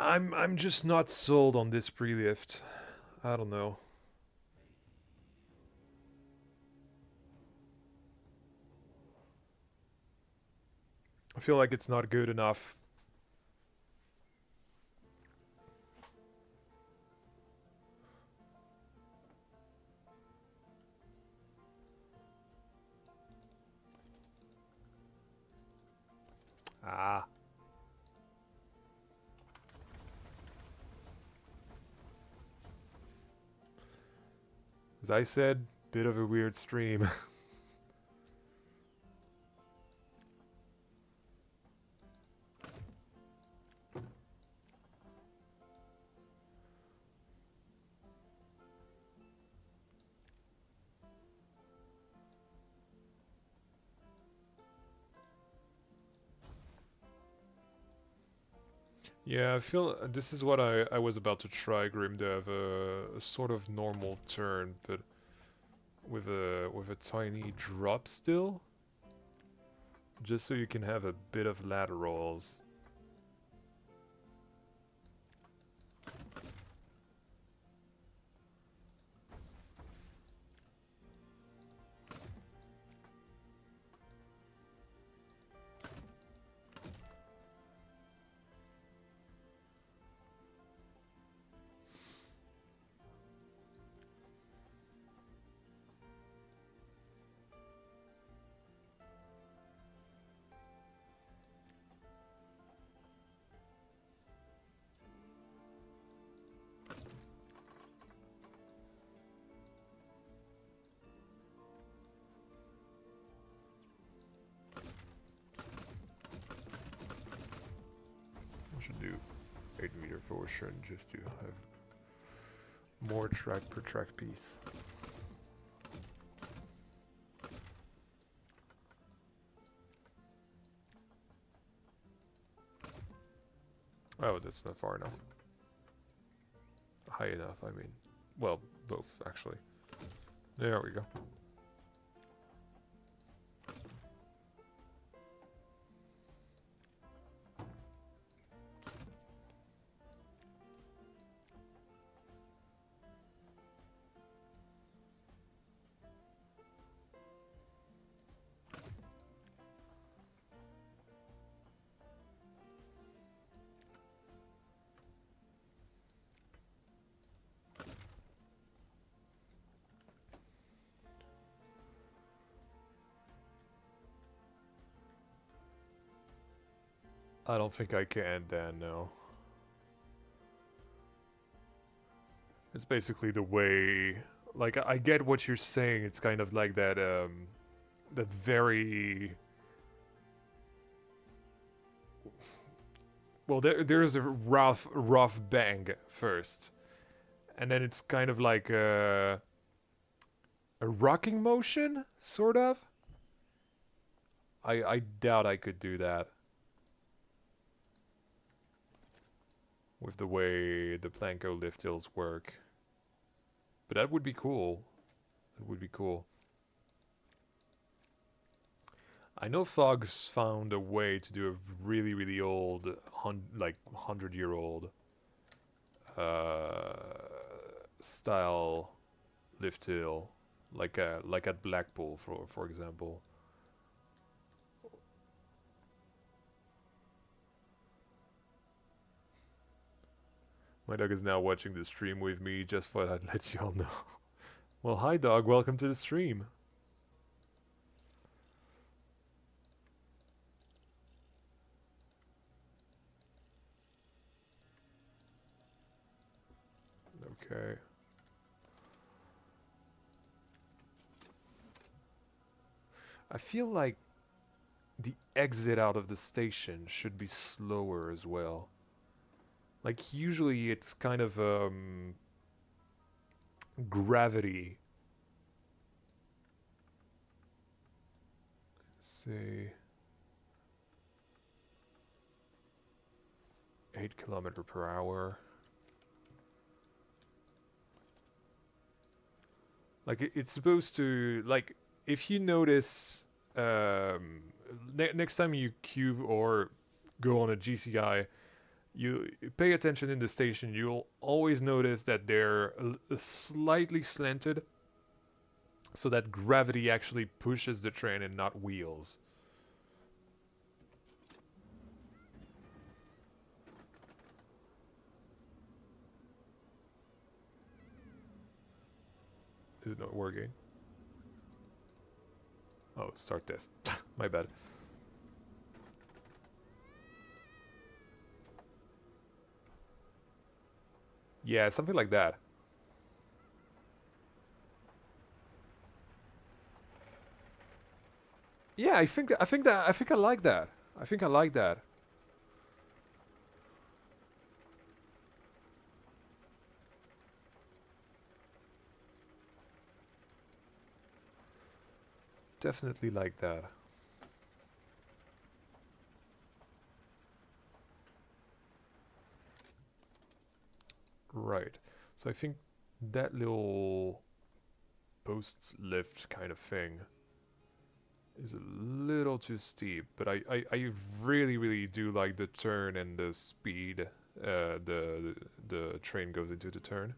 I'm just not sold on this pre-lift. I don't know. I feel like it's not good enough. Ah. As I said, bit of a weird stream. Yeah, I feel this is what I was about to try, Grim, to have a sort of normal turn, but with a tiny drop still, just so you can have a bit of laterals. Should do 8-meter portion just to have more track per track piece. Oh, that's not far enough. High enough, I mean. Well, both, actually. There we go. I don't think I can, Dan, no. It's basically the way... Like, I get what you're saying. It's kind of like that, that very... Well, there's a rough bang first. And then it's kind of like a rocking motion, sort of. I doubt I could do that. With the way the Planko lift hills work. But that would be cool. That would be cool. I know Fogg's found a way to do a really, really old, like 100-year-old style lift hill, like at Blackpool, for example. My dog is now watching the stream with me. Just thought I'd let y'all know. Well, hi dog, welcome to the stream. Okay. I feel like the exit out of the station should be slower as well. Like usually it's kind of gravity. Say 8 km/h. Like it's supposed to, like, if you notice next time you cube or go on a GCI, you pay attention in the station, you'll always notice that they're slightly slanted so that gravity actually pushes the train and not wheels. Is it not working? Oh, start test. My bad. Yeah, something like that. Yeah, I think I like that. I think I like that. Definitely like that. Right. So I think that little post lift kind of thing is a little too steep, but I really do like the turn and the speed the train goes into the turn.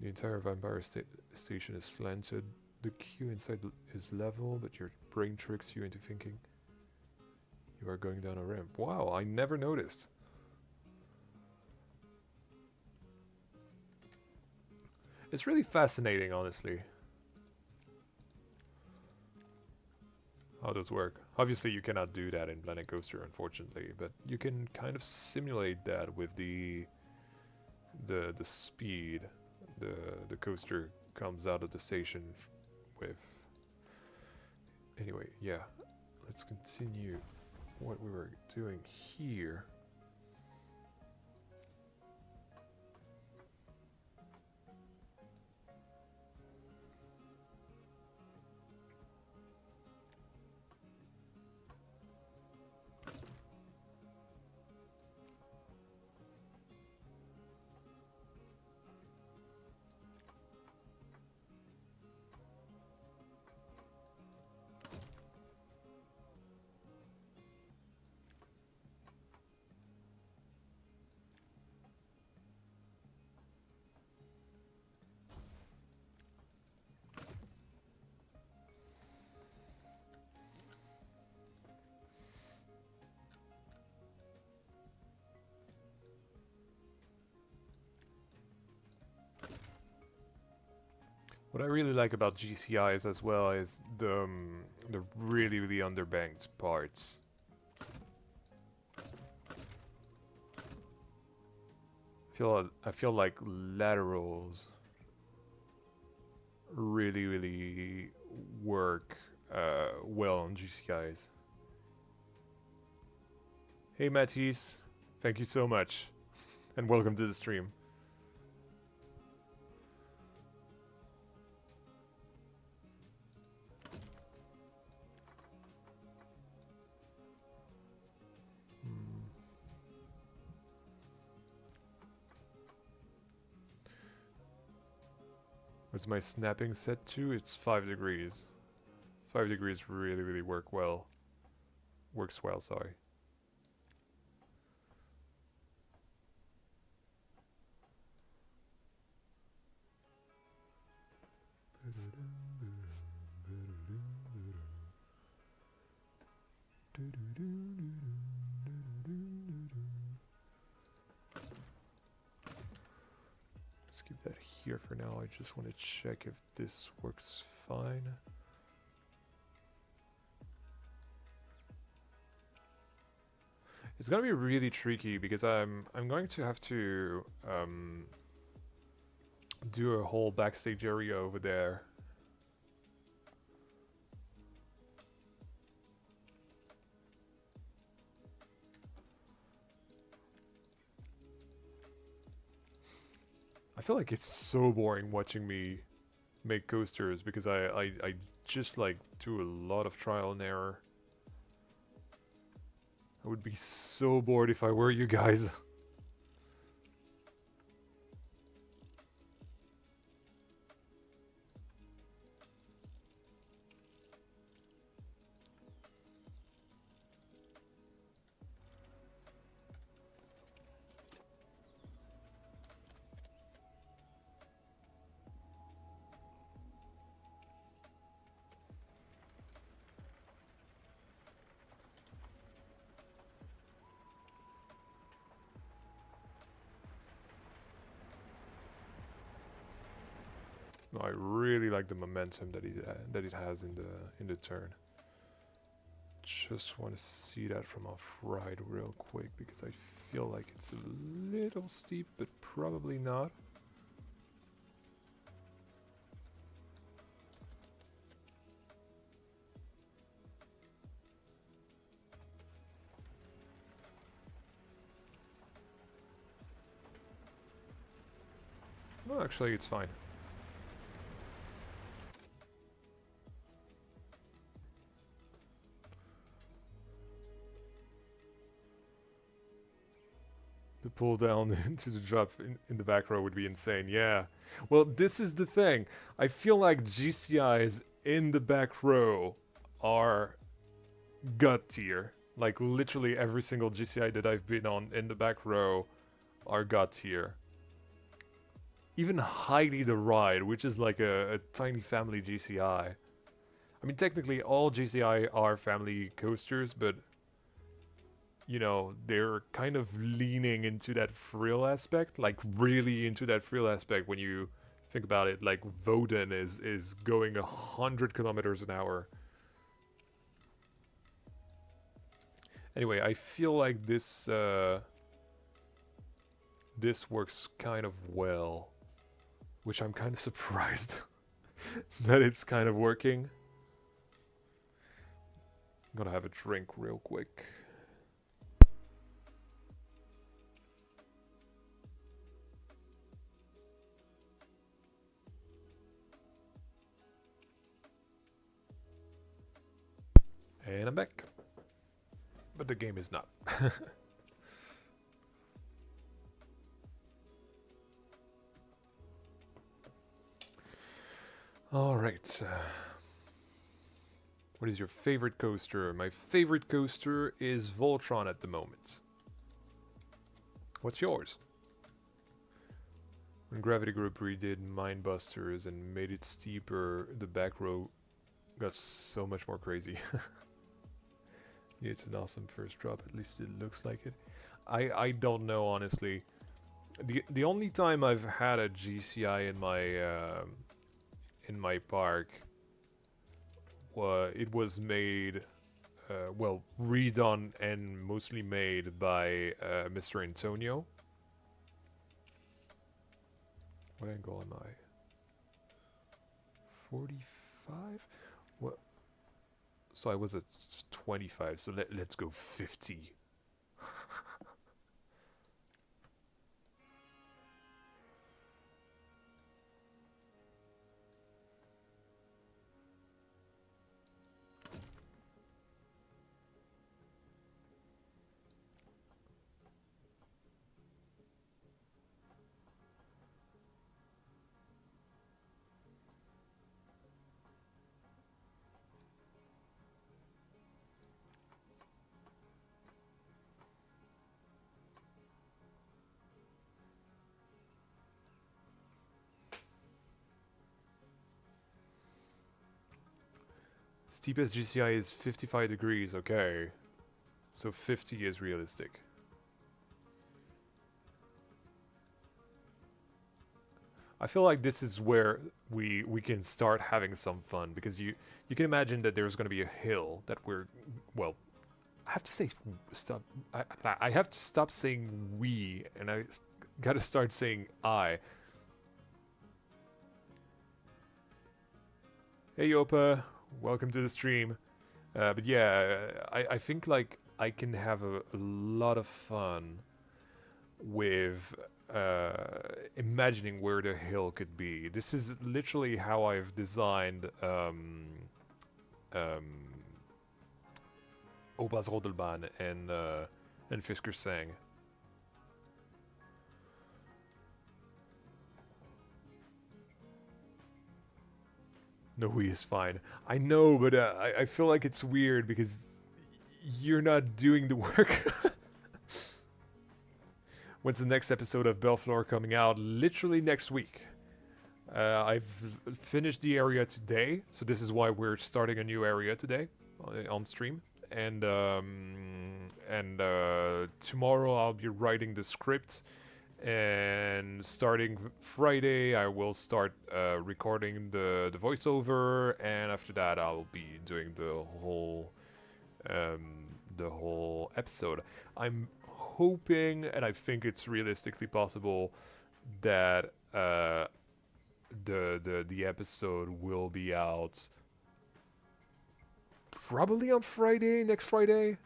The entire vampire station is slanted. The queue inside is level, but your brain tricks you into thinking you are going down a ramp. Wow, I never noticed. It's really fascinating, honestly, how those work. Obviously, you cannot do that in Planet Coaster, unfortunately, but you can kind of simulate that with the speed the coaster comes out of the station with. Anyway, yeah, let's continue what we were doing here. What I really like about GCIs as well is the really underbanked parts. I feel like laterals really work well on GCIs. Hey Matisse, thank you so much, and welcome to the stream. What's my snapping set to? It's 5 degrees. 5 degrees really works well, sorry. Let's keep that here for now. I just want to check if this works fine. It's gonna be really tricky because I'm going to have to do a whole backstage area over there. I feel like it's so boring watching me make coasters because I just like do a lot of trial and error. I would be so bored if I were you guys. No, I really like the momentum that it has in the turn. Just want to see that from off right real quick because I feel like it's a little steep, but probably not. No, actually, it's fine. The pull down into the drop in the back row would be insane, yeah. Well, this is the thing. I feel like GCIs in the back row are gut tier. Like, literally every single GCI that I've been on in the back row are gut tier. Even Heidi the Ride, which is like a tiny family GCI. I mean, technically all GCI are family coasters, but you know, they're kind of leaning into that frill aspect, like really into that frill aspect when you think about it. Like Voden is going 100 kilometers an hour. Anyway, I feel like this this works kind of well, which I'm kind of surprised that it's kind of working. I'm gonna have a drink real quick. And I'm back. But the game is not. Alright. What is your favorite coaster? My favorite coaster is Voltron at the moment. What's yours? When Gravity Group redid Mindbusters and made it steeper, the back row got so much more crazy. Yeah, it's an awesome first drop, at least it looks like it. I don't know, honestly. The only time I've had a GCI in my park, it was made, well, redone and mostly made by Mr. Antonio. What angle am I? 45? What? So I was at 25, so let's go 50. Steepest GCI is 55 degrees, okay. So 50 is realistic. I feel like this is where we can start having some fun, because you can imagine that there's going to be a hill that we're, well, I have to say stop. I have to stop saying we, and I gotta start saying I. Hey Opa, welcome to the stream. But yeah, I think like I can have a lot of fun with imagining where the hill could be. This is literally how I've designed Oba's Rodelbahn and Fisker Sang. No, he is fine. I know, but I feel like it's weird because you're not doing the work. When's the next episode of Belleflore coming out? Literally next week. I've finished the area today, so this is why we're starting a new area today on stream. And tomorrow I'll be writing the script, and starting Friday I will start recording the voiceover, and after that I'll be doing the whole episode. I'm hoping, and I think it's realistically possible, that the episode will be out probably on Friday, next Friday.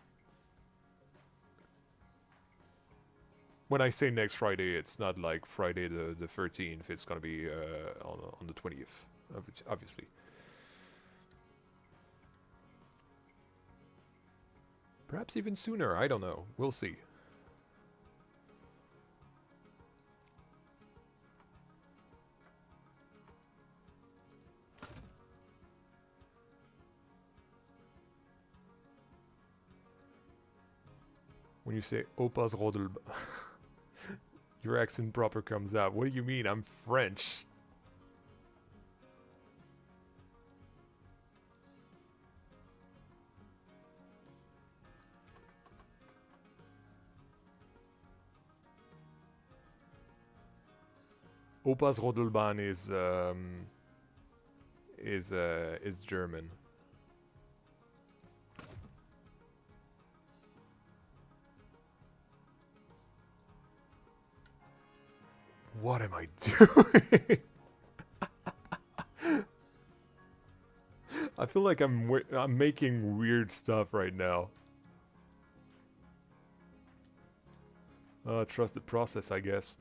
When I say next Friday, it's not like Friday the 13th. It's gonna be on the 20th, obviously. Perhaps even sooner. I don't know. We'll see. When you say Opa's Rodel, your accent proper comes out. What do you mean? I'm French. Opa's Rodelbahn is German. What am I doing? I feel like I'm making weird stuff right now. Trust the process, I guess.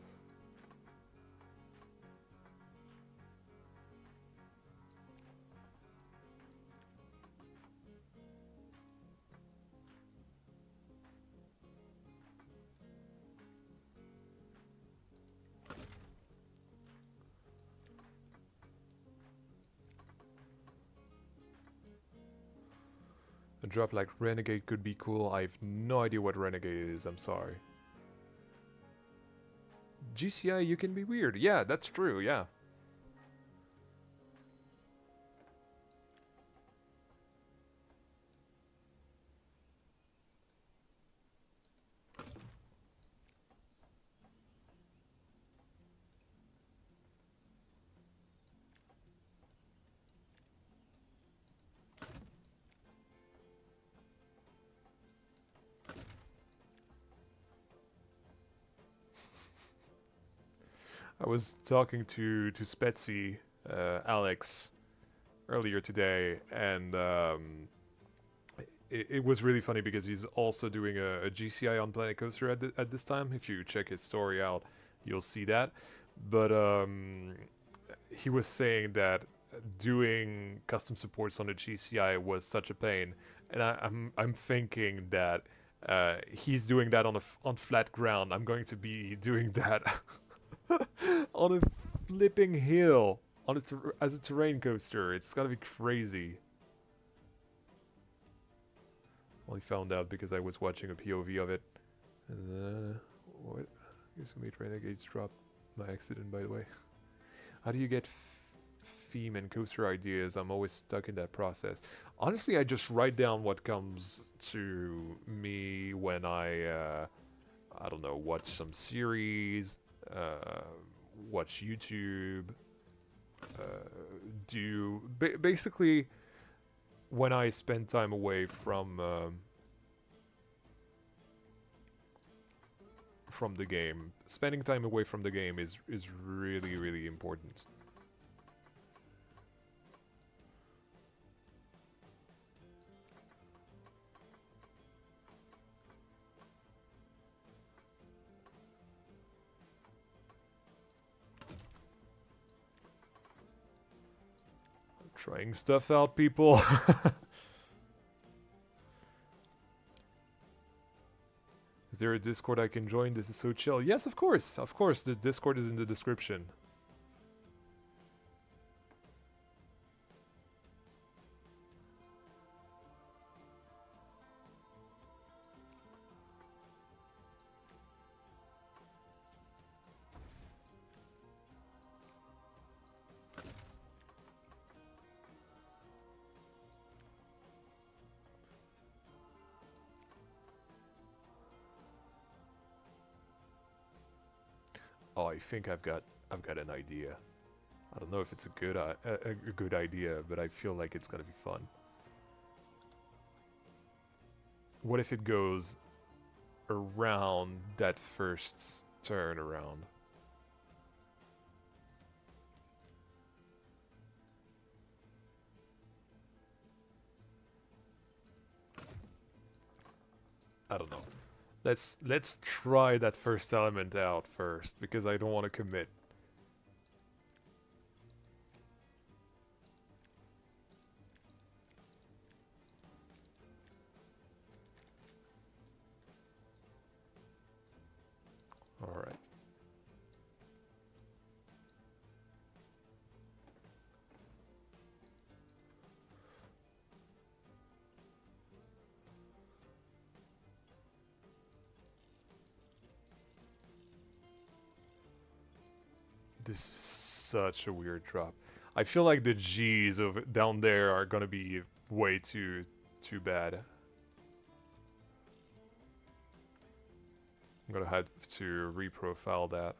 A drop like Renegade could be cool. I have no idea what Renegade is, I'm sorry. GCI, you can be weird. Yeah, that's true, yeah. I was talking to Spetsy, Alex, earlier today, and it was really funny because he's also doing a GCI on Planet Coaster at this time. If you check his story out, you'll see that. But he was saying that doing custom supports on the GCI was such a pain, and I'm thinking that he's doing that on flat ground. I'm going to be doing that on a flipping hill as a terrain coaster. It's gotta be crazy. Only found out because I was watching a POV of it. And what? I guess we made Renegades drop by accident, by the way. How do you get theme and coaster ideas? I'm always stuck in that process. Honestly, I just write down what comes to me when I don't know, watch some series, watch YouTube, basically when I spend time away from the game. Spending time away from the game is really important. Trying stuff out, people. Is there a Discord I can join? This is so chill. Yes, of course. Of course, the Discord is in the description. Oh, I think I've got an idea. I don't know if it's a good idea, but I feel like it's gonna be fun. What if it goes around that first turn around? I don't know. Let's try that first element out first, because I don't want to commit. All right. This is such a weird drop. I feel like the G's over down there are gonna be way too bad. I'm gonna have to reprofile that.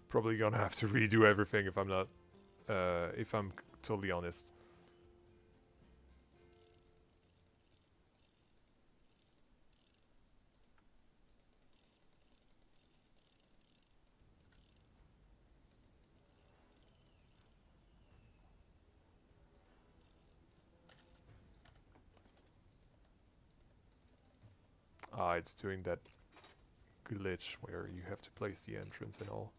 Probably gonna have to redo everything if I'm not, if I'm totally honest. Ah, it's doing that glitch where you have to place the entrance and all.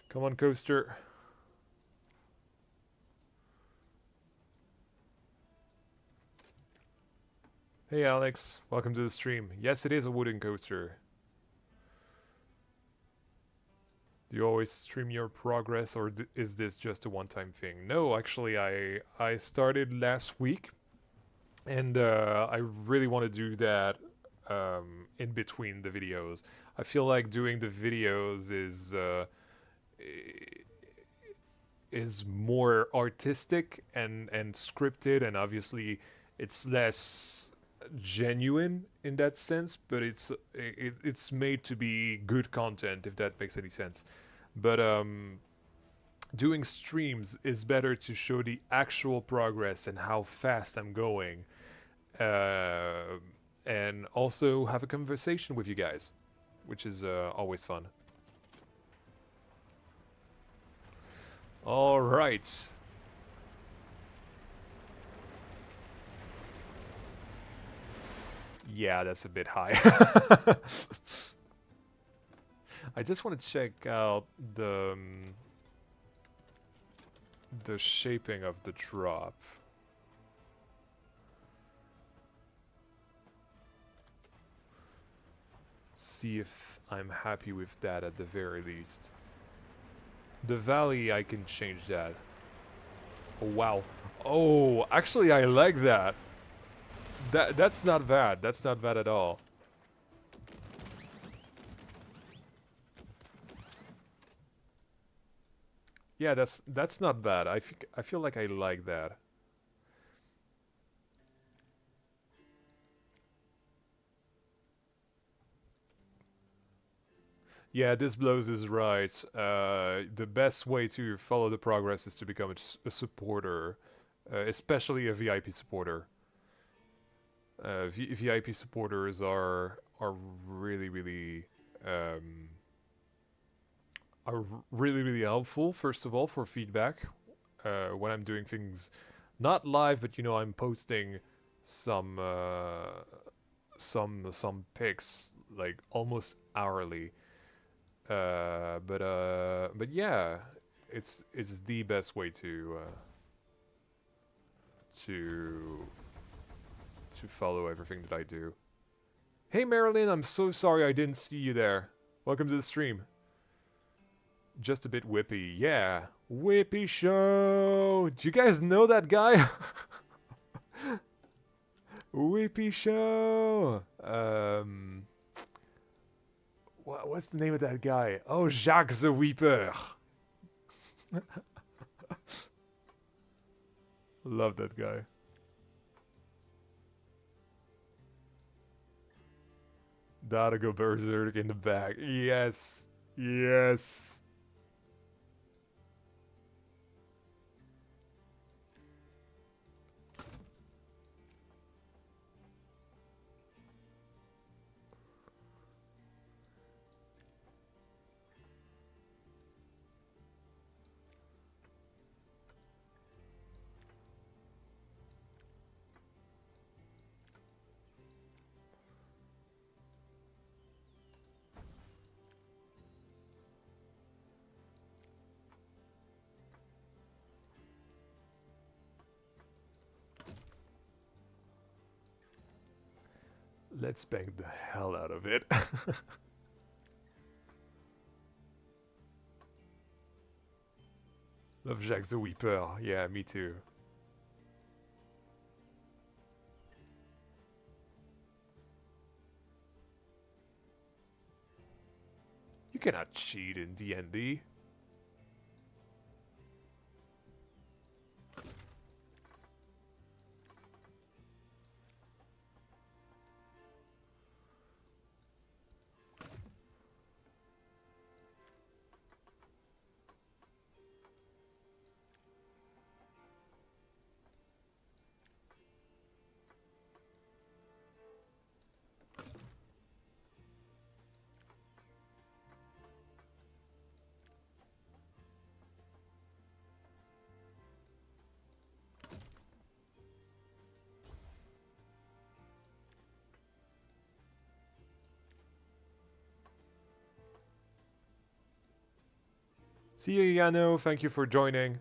Come on, coaster. Hey Alex, welcome to the stream. Yes, it is a wooden coaster. Do you always stream your progress, or is this just a one-time thing? No, actually, I started last week, and I really want to do that in between the videos. I feel like doing the videos is more artistic and scripted, and obviously it's less genuine in that sense, but it's made to be good content, if that makes any sense. But doing streams is better to show the actual progress and how fast I'm going, and also have a conversation with you guys, which is always fun. All right. Yeah, that's a bit high. I just want to check out the shaping of the drop. See if I'm happy with that at the very least. The valley, I can change that. Oh, wow. Oh, actually, I like that. That's not bad. That's not bad at all. Yeah, that's not bad. I feel like I like that. Yeah, this blows is right. The best way to follow the progress is to become a supporter, especially a VIP supporter. VIP supporters are really helpful. First of all, for feedback when I'm doing things not live, but you know, I'm posting some some pics like almost hourly. But yeah, it's the best way to follow everything that I do. Hey Marilyn, I'm so sorry I didn't see you there. Welcome to the stream. Just a bit whippy, yeah. Whippy show. Do you guys know that guy? Whippy show. What's the name of that guy? Oh, Jacques the Weeper. Love that guy. Gotta go berserk in the back. Yes. Yes. Let's bang the hell out of it. Love Jacques the Weeper. Yeah, me too. You cannot cheat in D&D. See you, Yano. Thank you for joining.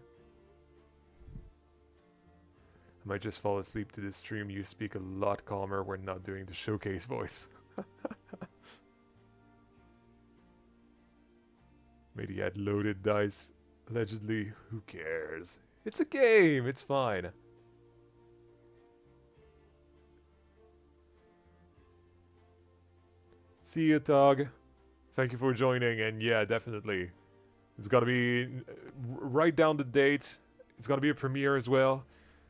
I might just fall asleep to this stream. You speak a lot calmer when not doing the showcase voice. Maybe he had loaded dice. Allegedly. Who cares? It's a game. It's fine. See you, Tog. Thank you for joining. And yeah, definitely. It's gonna be... write down the date. It's gonna be a premiere as well.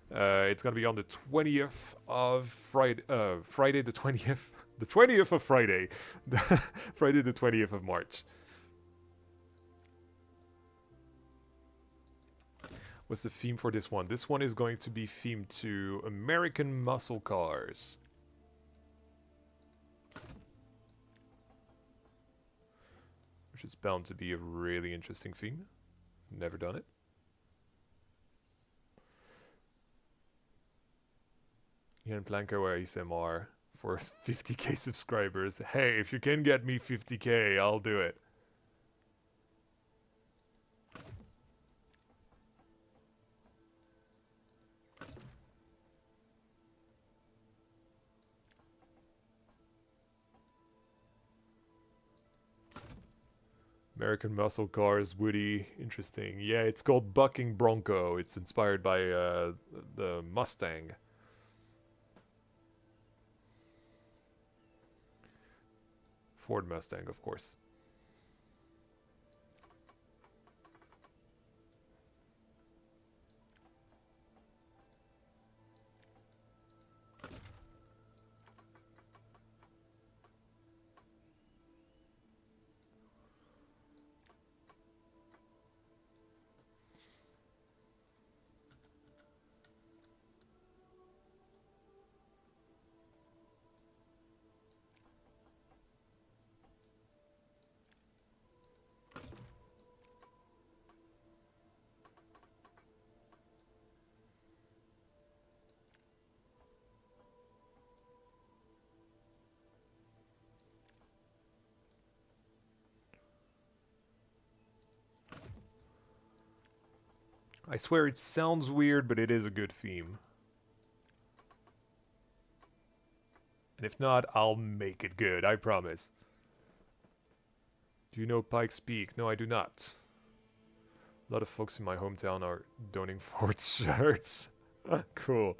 It's gonna be on the 20th of Friday. Friday the 20th. The 20th of Friday. Friday the 20th of March. What's the theme for this one? This one is going to be themed to American muscle cars. Which is bound to be a really interesting theme. Never done it. Ian Planko ASMR for 50k subscribers. Hey, if you can get me 50k, I'll do it. American muscle cars, Woody, interesting. Yeah, it's called Bucking Bronco. It's inspired by the Mustang. Ford Mustang, of course. I swear it sounds weird, but it is a good theme. And if not, I'll make it good, I promise. Do you know Pikes Peak? No, I do not. A lot of folks in my hometown are donning Ford shirts. Cool.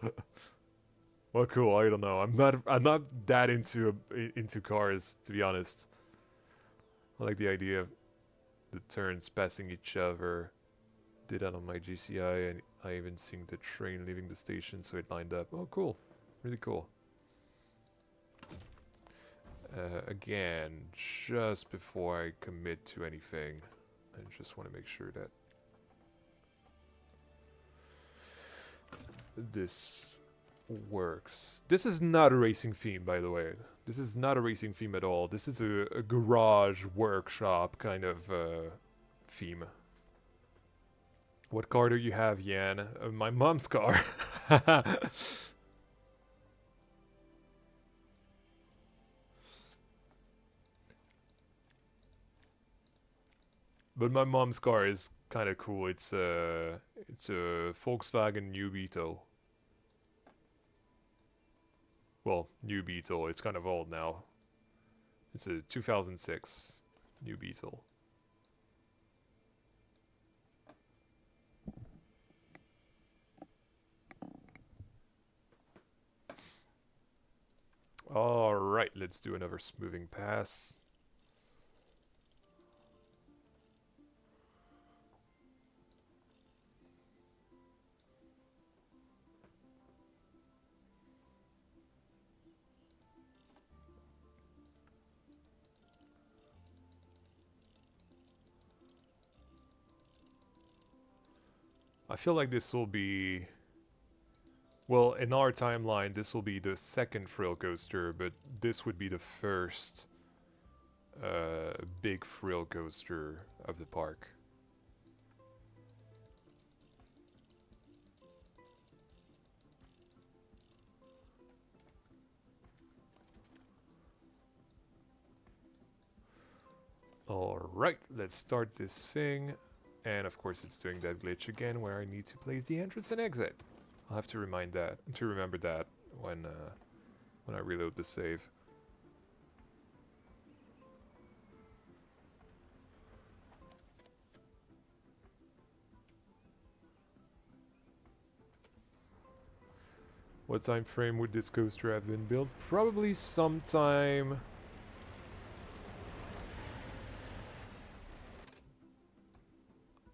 Well, cool. I don't know. I'm not that into cars, to be honest. I like the idea of the turns passing each other. Did that on my GCI, and I even synced the train leaving the station, so it lined up. Oh, cool. Really cool. Again, just before I commit to anything, I just want to make sure that this works. This is not a racing theme, by the way. This is not a racing theme at all. This is a garage workshop kind of theme. What car do you have, Yan? My mom's car. But my mom's car is kind of cool. It's a Volkswagen New Beetle. Well, New Beetle. It's kind of old now. It's a 2006 New Beetle. All right, let's do another smoothing pass. I feel like this will be, well, in our timeline, this will be the second thrill coaster, but this would be the first big thrill coaster of the park. Alright, let's start this thing. And of course it's doing that glitch again where I need to place the entrance and exit. I'll have to remember that when I reload the save. What time frame would this coaster have been built? Probably sometime.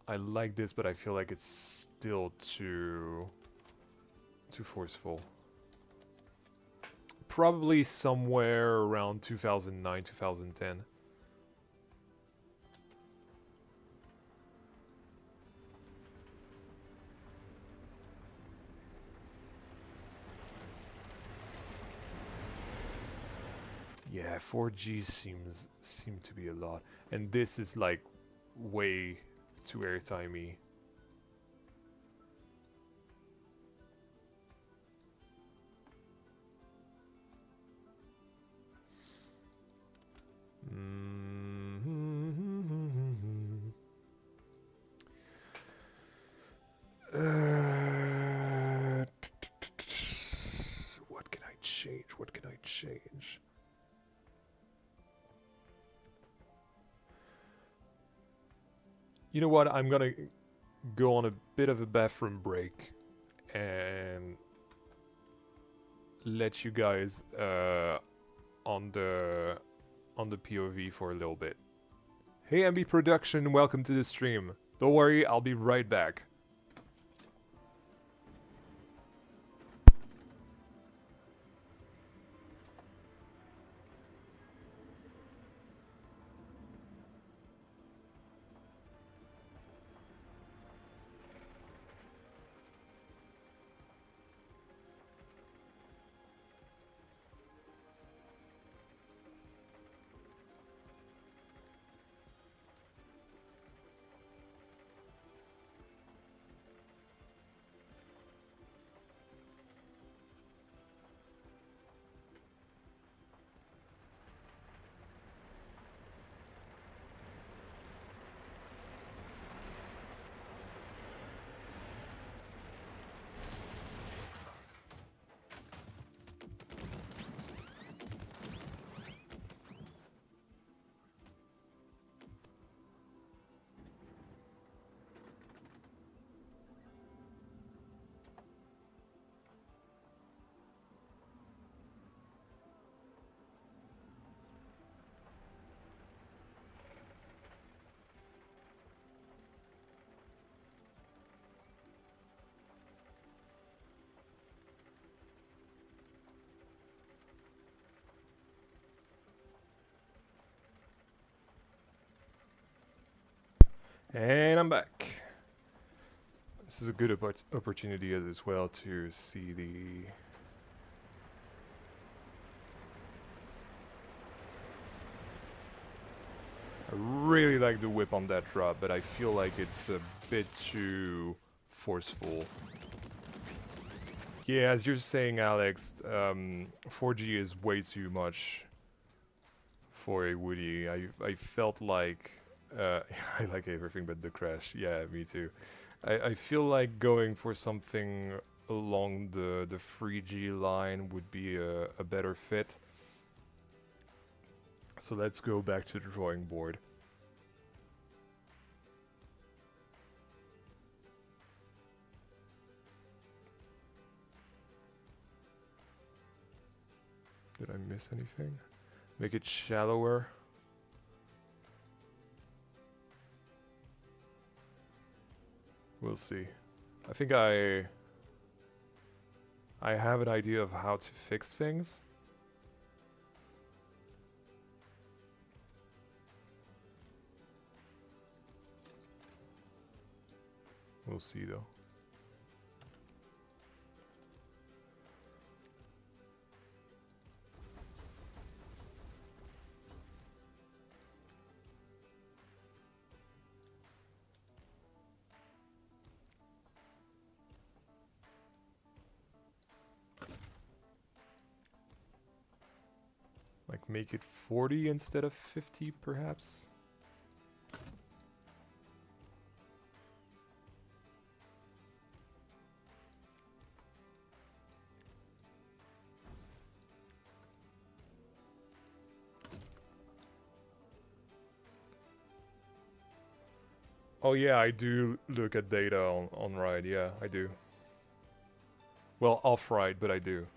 I like this, but I feel like it's still too forceful. Probably somewhere around 2009, 2010. Yeah, 4G seem to be a lot, and this is like way too airtimey. What can I change? What can I change? You know what? I'm gonna go on a bit of a bathroom break and let you guys on the POV for a little bit. Hey MB Production, welcome to the stream. Don't worry, I'll be right back. And I'm back. This is a good opportunity as well to see the... I really like the whip on that drop, but I feel like it's a bit too forceful. Yeah, as you're saying, Alex, 4G is way too much for a Woody. I felt like... I like everything but the crash. Yeah, me too. I feel like going for something along the 3G line would be a better fit. So let's go back to the drawing board. Did I miss anything? Make it shallower. We'll see. I think I have an idea of how to fix things. We'll see though. Like make it 40 instead of 50 perhaps? Oh yeah, I do look at data on ride, yeah, I do. Well, off ride, but I do.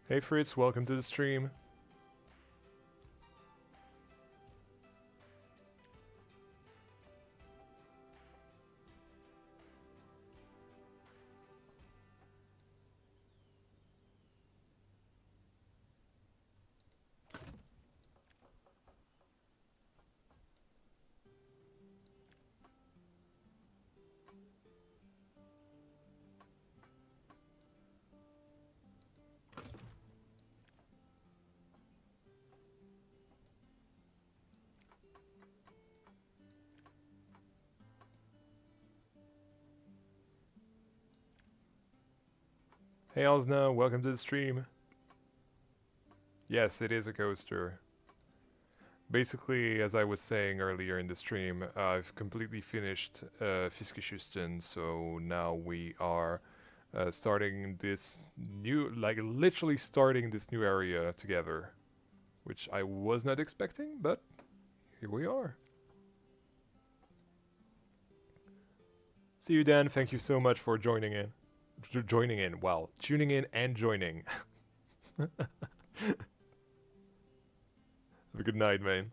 Hey Fritz, welcome to the stream. Hey Osna, welcome to the stream. Yes, it is a coaster. Basically, as I was saying earlier in the stream, I've completely finished Fiskeskysten, so now we are starting this new, like literally starting this new area together, which I was not expecting, but here we are. See you, Dan. Thank you so much for joining in. Wow, tuning in and joining. Have a good night, man.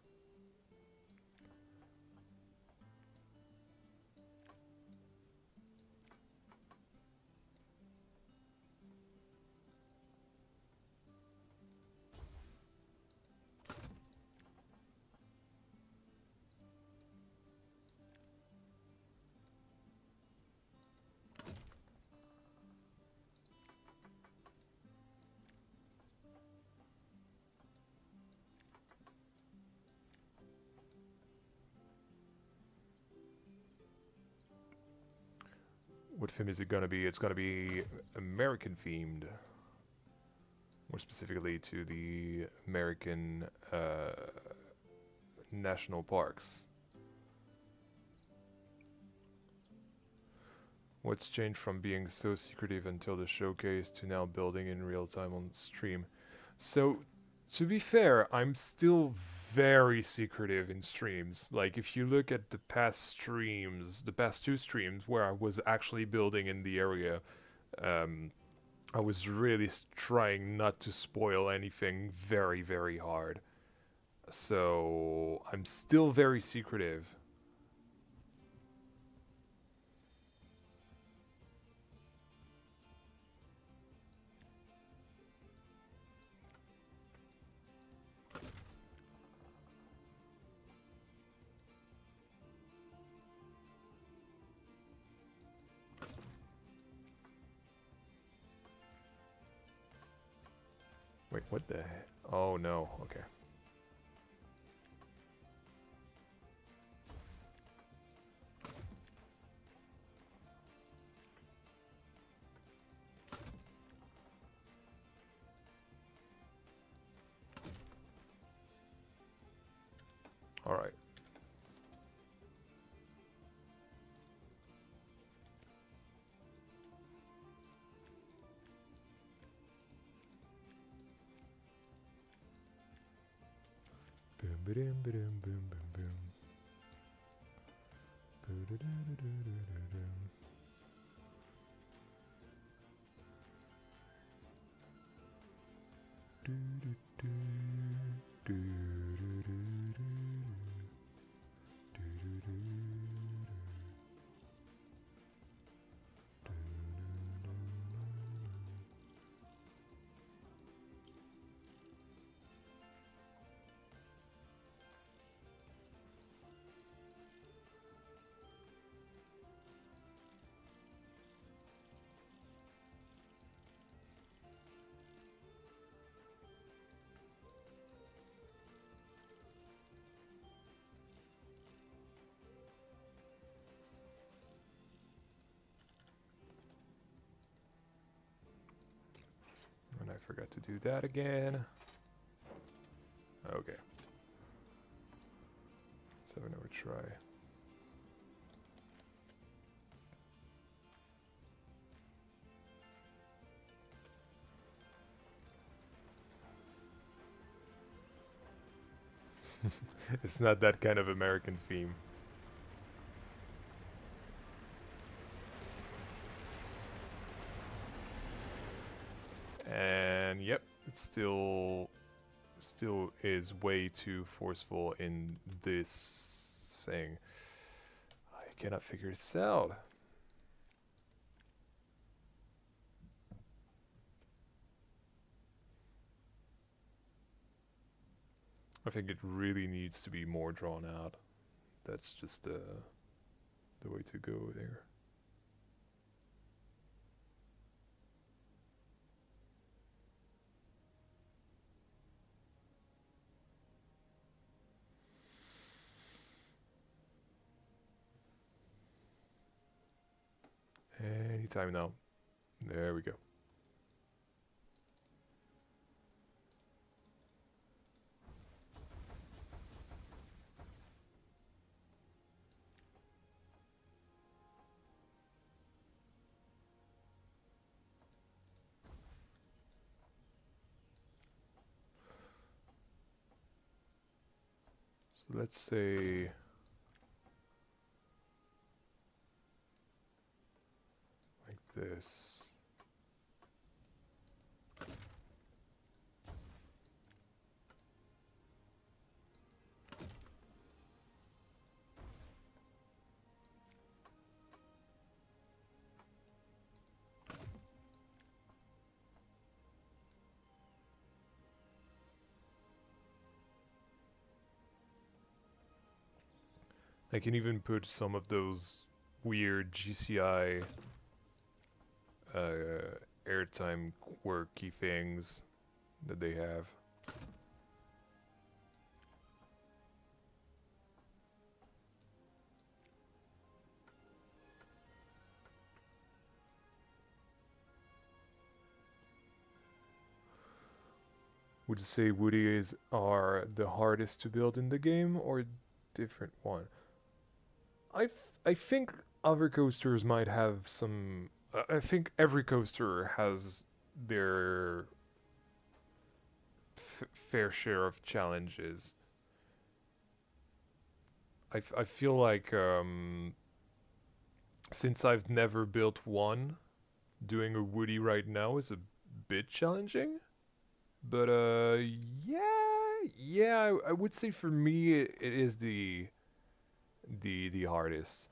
What theme is it gonna be? It's gonna be American themed. More specifically to the American national parks. What's changed from being so secretive until the showcase to now building in real time on stream? So, to be fair, I'm still very secretive in streams. Like, if you look at the past streams, the past two streams where I was actually building in the area, I was really trying not to spoil anything very, very hard. So I'm still very secretive. Wait, what the heck? Oh no, okay. Alright. Boom, boom, boom, boom, boom, boom. And I forgot to do that again. Okay. Let's have another try. It's not that kind of American theme. And yep, it still is way too forceful in this thing. I cannot figure this out. I think it really needs to be more drawn out. That's just the way to go there. Anytime now. There we go. So let's say like this. I can even put some of those weird GCI airtime quirky things that they have. Would you say Woodies are the hardest to build in the game or a different one? I think other coasters might have some. I think every coaster has their fair share of challenges. I feel like since I've never built one, doing a woody right now is a bit challenging. But yeah, I would say for me it is the hardest.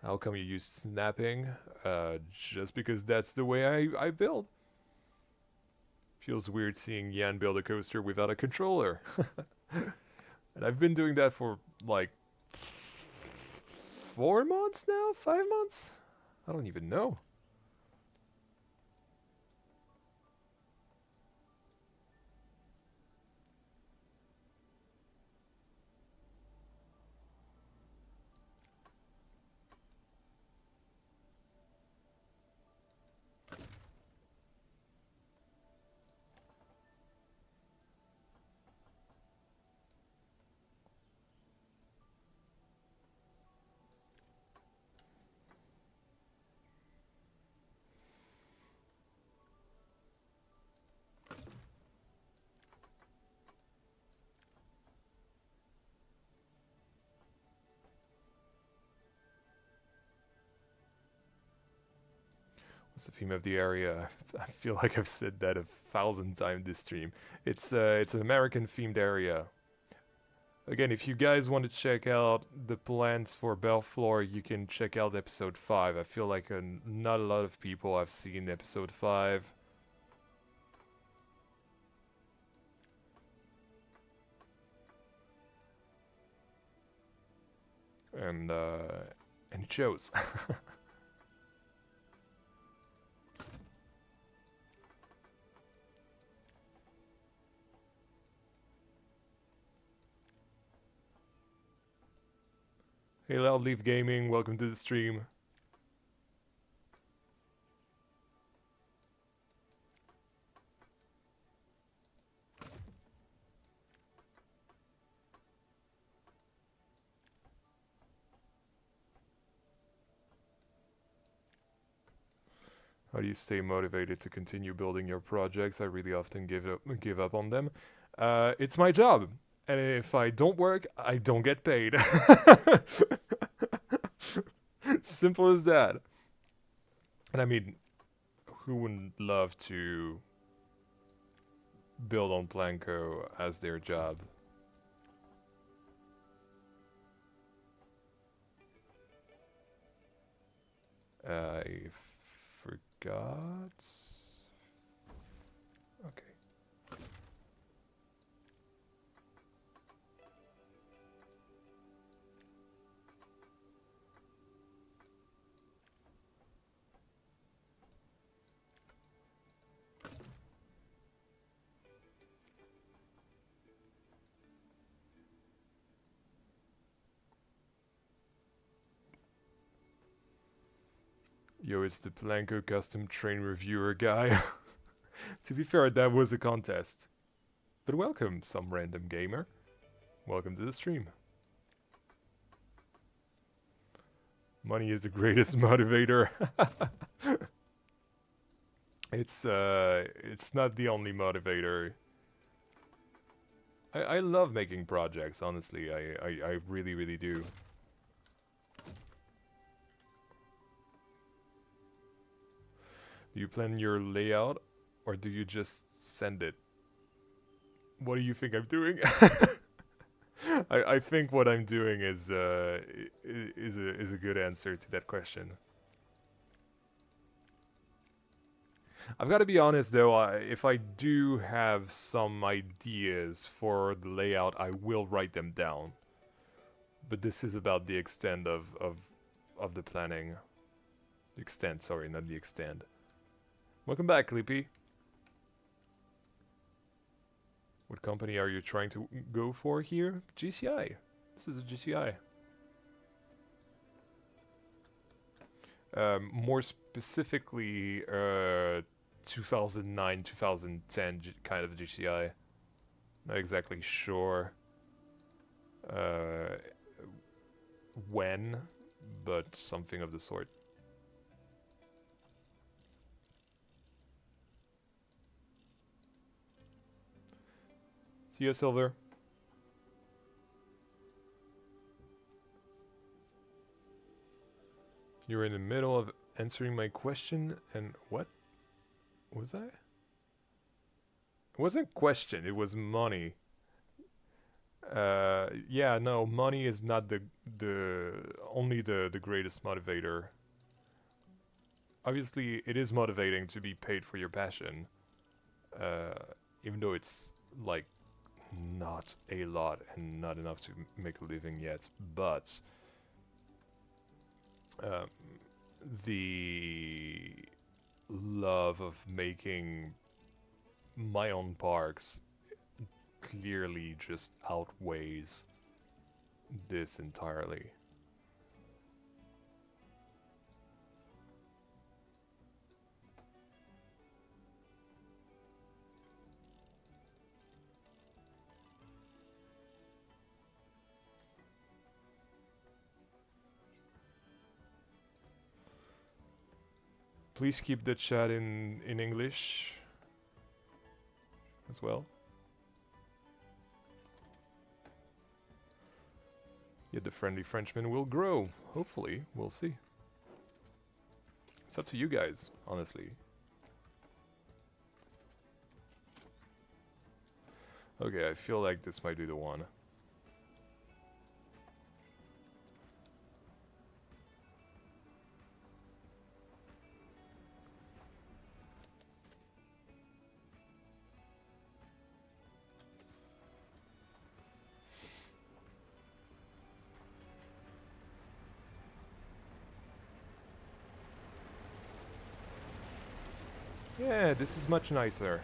How come you use snapping? Just because that's the way I build. Feels weird seeing Yan build a coaster without a controller. And I've been doing that for like 4 months now? 5 months? I don't even know. What's the theme of the area? I feel like I've said that 1,000 times this stream. It's an American themed area. Again, if you guys want to check out the plans for Belleflore, you can check out episode 5. I feel like not a lot of people have seen episode 5. And it shows. Hey Loud Leaf Gaming, welcome to the stream. How do you stay motivated to continue building your projects? I really often give up on them. It's my job. And if I don't work, I don't get paid. Simple as that. And I mean, who wouldn't love to build on Planco as their job? I forgot. Okay. Yo, it's the Planco custom train reviewer guy. To be fair, that was a contest. But welcome, some random gamer. Welcome to the stream. Money is the greatest motivator. It's not the only motivator. I love making projects, honestly. I really, really do. Do you plan your layout, or do you just send it? What do you think I'm doing? I think what I'm doing is a good answer to that question. I've got to be honest though, if I do have some ideas for the layout, I will write them down. But this is about the extent of the planning. The extent, sorry, not the extent. Welcome back, Lippy. What company are you trying to go for here? GCI. This is a GCI. More specifically, 2009, 2010 kind of GCI. Not exactly sure when, but something of the sort. See you, Silver. You're in the middle of answering my question. And what was that? It wasn't question, it was money. Yeah, no, money is not the only the greatest motivator. Obviously, it is motivating to be paid for your passion, uh, even though it's like not a lot and not enough to make a living yet. But um, the love of making my own parks clearly just outweighs this entirely. Please keep the chat in English as well. Yet the friendly Frenchman will grow. Hopefully, we'll see. It's up to you guys, honestly. Okay, I feel like this might be the one. Yeah, this is much nicer.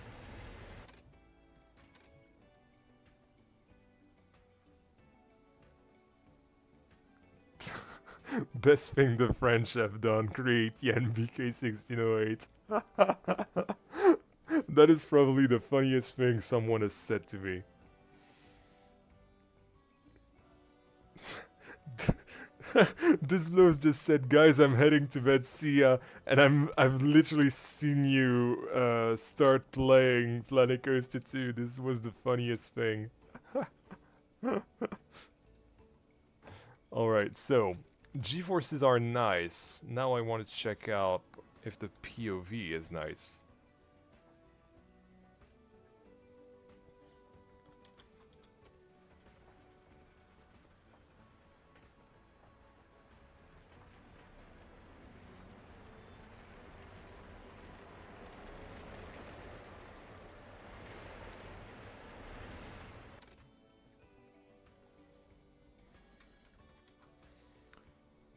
Best thing the French have done, create Yen BK1608. That is probably the funniest thing someone has said to me. This blows just said, guys, I'm heading to bed, see ya. And I've literally seen you start playing Planet Coaster 2. This was the funniest thing. Alright, so G-forces are nice. Now I want to check out if the POV is nice.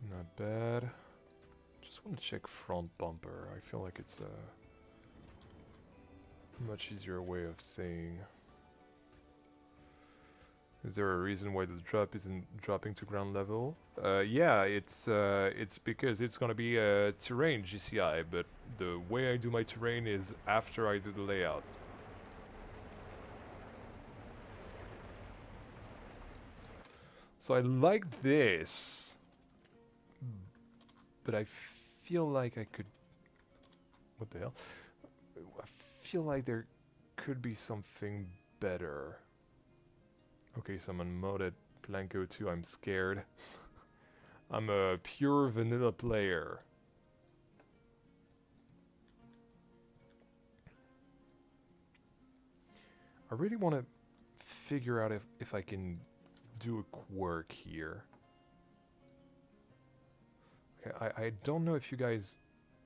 Not bad. Just want to check front bumper. I feel like it's a much easier way of saying. Is there a reason why the drop isn't dropping to ground level? Yeah, it's because it's gonna be a terrain GCI, but the way I do my terrain is after I do the layout. So I like this, but I feel like I could... What the hell? I feel like there could be something better. Okay, so I'm unmodded Blanco 2, I'm scared. I'm a pure vanilla player. I really want to figure out if I can do a quirk here. Okay, I don't know if you guys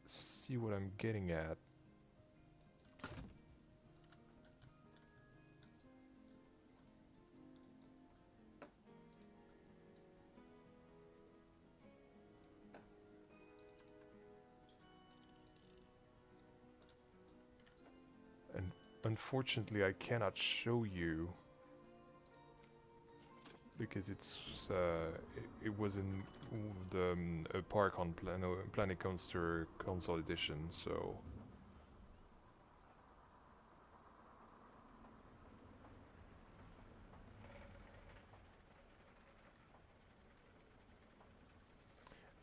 see what I'm getting at. And unfortunately I cannot show you because it's it was in the a park on Planet Coaster console edition, so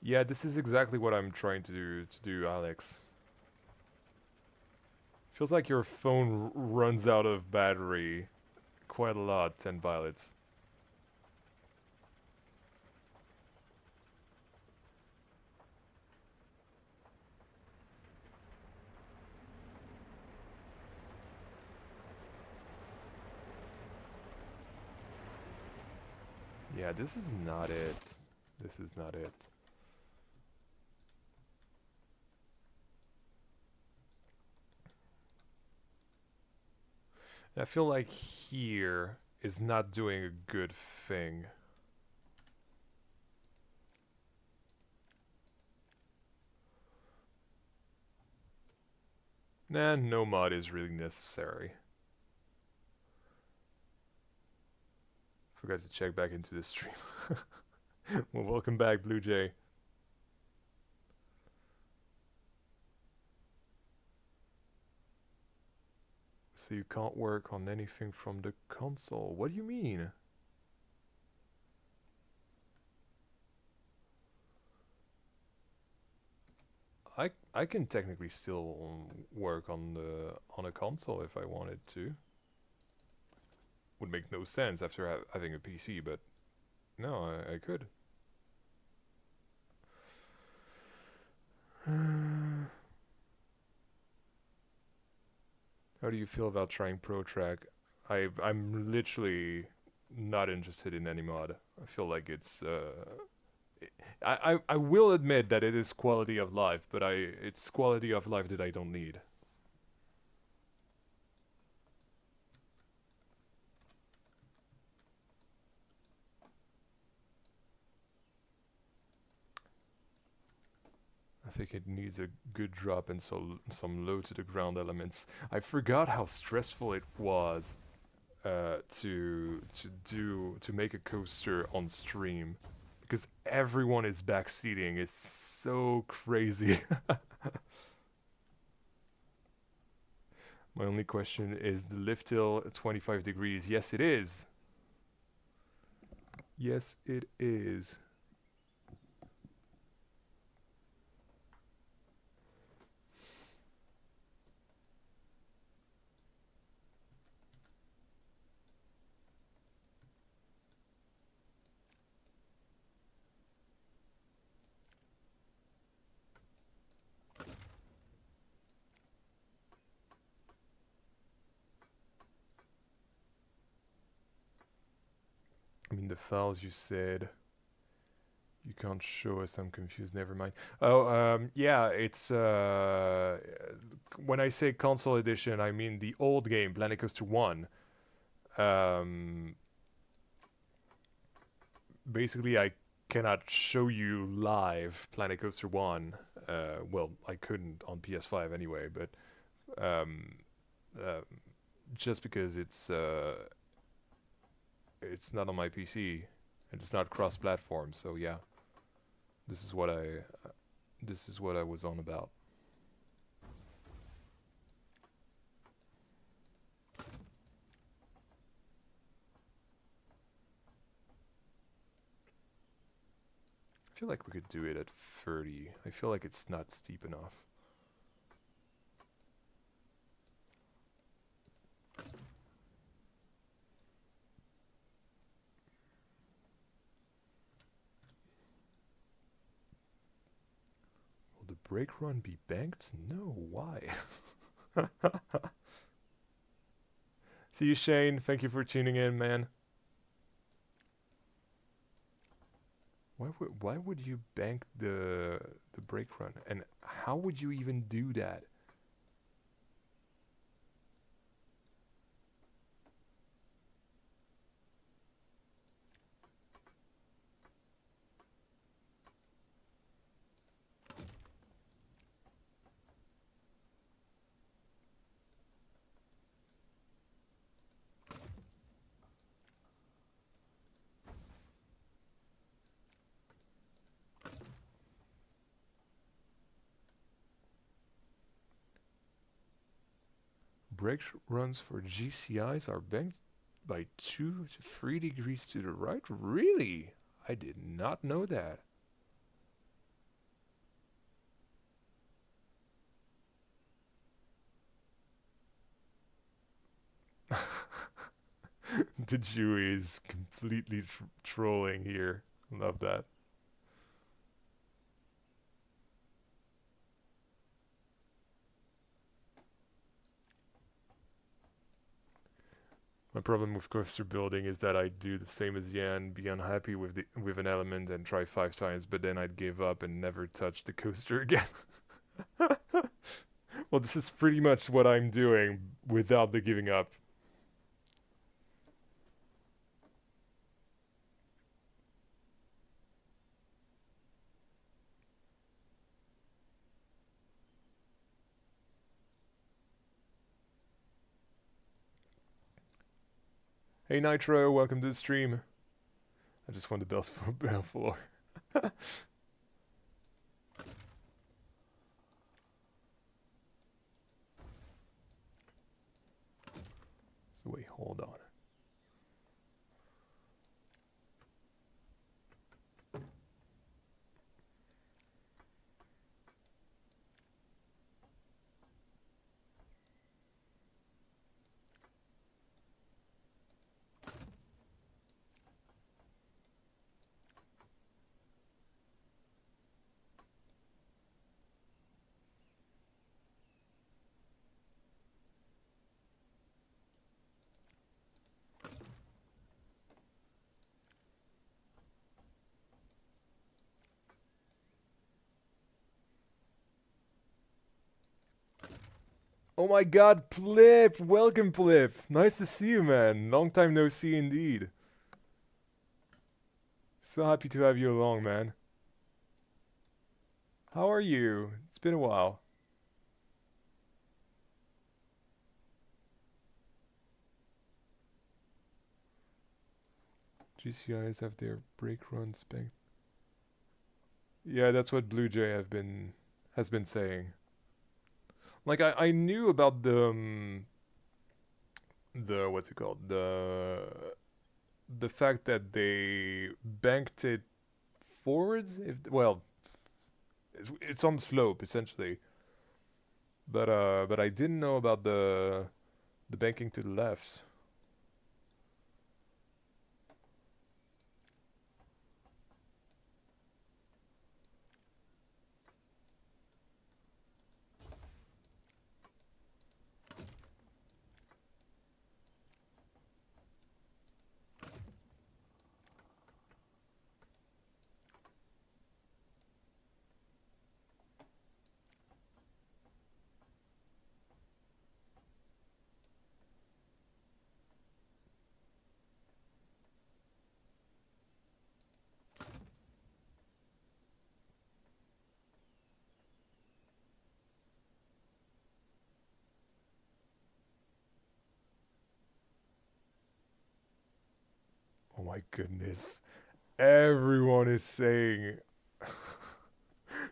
yeah, this is exactly what I'm trying to do, Alex. Feels like your phone runs out of battery quite a lot, 10 pilots. Yeah, this is not it. This is not it. I feel like here is not doing a good thing. Nah, no mod is really necessary. Forgot to check back into the stream. Well, welcome back, Blue Jay. So you can't work on anything from the console. What do you mean? I can technically still work on a console if I wanted to. Would make no sense after having a PC, but no, I could. How do you feel about trying ProTrack? I'm literally not interested in any mod. I feel like it's I will admit that it is quality of life, but it's quality of life that I don't need. I think it needs a good drop and some low to the ground elements. I forgot how stressful it was to make a coaster on stream, because everyone is backseating. It's so crazy. My only question is the lift till 25 degrees. Yes, it is. Yes, it is. I mean, the files you said you can't show us. I'm confused. Never mind. Oh, yeah, it's when I say console edition, I mean the old game, Planet Coaster 1. Basically, I cannot show you live Planet Coaster 1. Well, I couldn't on PS5 anyway, but just because it's not on my PC, and it's not cross-platform. So yeah, this is what I was on about. I feel like we could do it at 30. I feel like it's not steep enough. Will the brake run be banked? No, why? See you, Shane. Thank you for tuning in, man. Why would you bank the brake run? And how would you even do that? Brake runs for GCIs are banked by 2 to 3 degrees to the right? Really? I did not know that. The Jew is completely trolling here. Love that. My problem with coaster building is that I do the same as Yan, be unhappy with an element and try 5 times, but then I'd give up and never touch the coaster again. Well, this is pretty much what I'm doing without the giving up. Hey Nitro, welcome to the stream. I just won the bells for Belleflore. So wait, hold on. Oh my god, Plip! Welcome, Plip! Nice to see you, man. Long time no see indeed. So happy to have you along, man. How are you? It's been a while. GCIs have their break run spec. Yeah, that's what Blue Jay has been saying. Like I knew about the what's it called, the fact that they banked it forwards. Well, it's on the slope essentially. But I didn't know about the banking to the left. Oh my goodness. Everyone is saying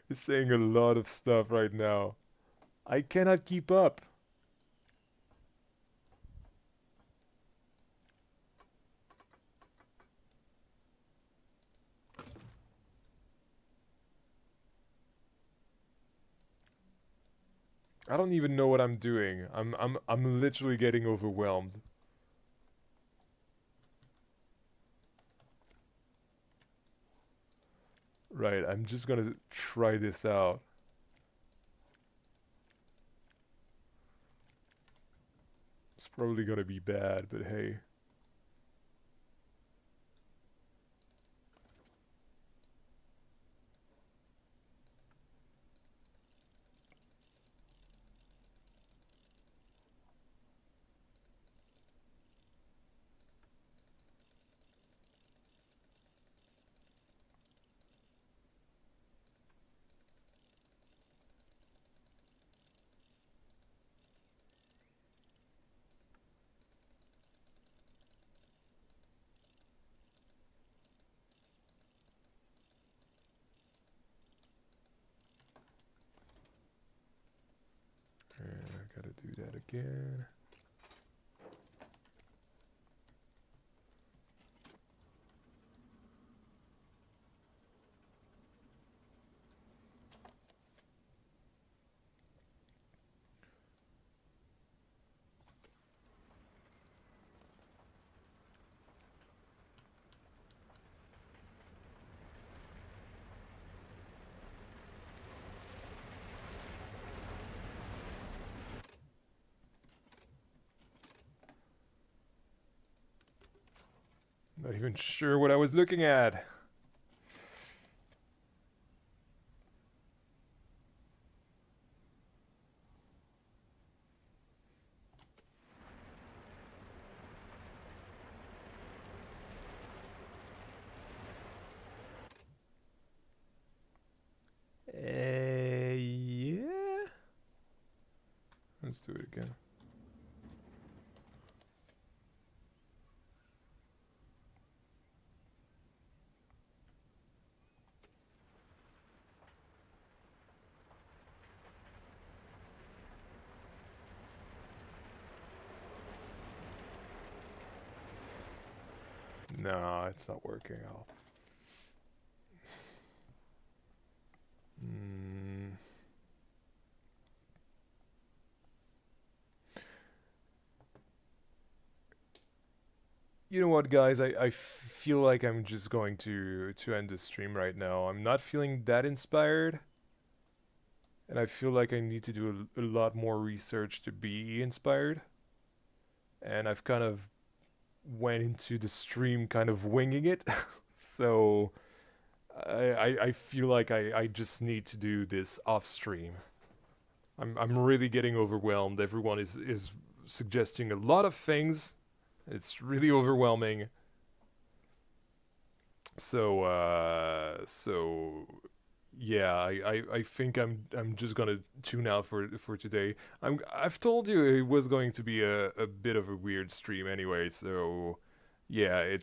is saying a lot of stuff right now. I cannot keep up. I don't even know what I'm doing. I'm literally getting overwhelmed. Right, I'm just gonna try this out. It's probably gonna be bad, but hey. And I gotta do that again. Not even sure what I was looking at. Yeah. Let's do it again. No, it's not working out. You know what, guys? I feel like I'm just going to end the stream right now. I'm not feeling that inspired, and I feel like I need to do a lot more research to be inspired. And I've kind of went into the stream kind of winging it, so I feel like I just need to do this off stream. I'm really getting overwhelmed. Everyone is suggesting a lot of things. It's really overwhelming. So yeah, I think I'm just gonna tune out for today. I've told you it was going to be a bit of a weird stream anyway, so yeah, it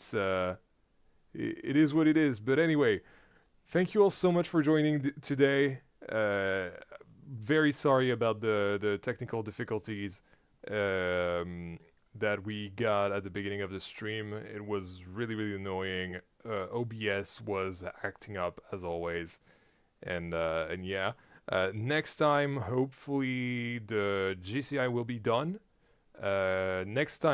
is what it is. But anyway, thank you all so much for joining today. Very sorry about the technical difficulties that we got at the beginning of the stream. It was really annoying. OBS was acting up as always, and yeah. Next time, hopefully the GCI will be done. Next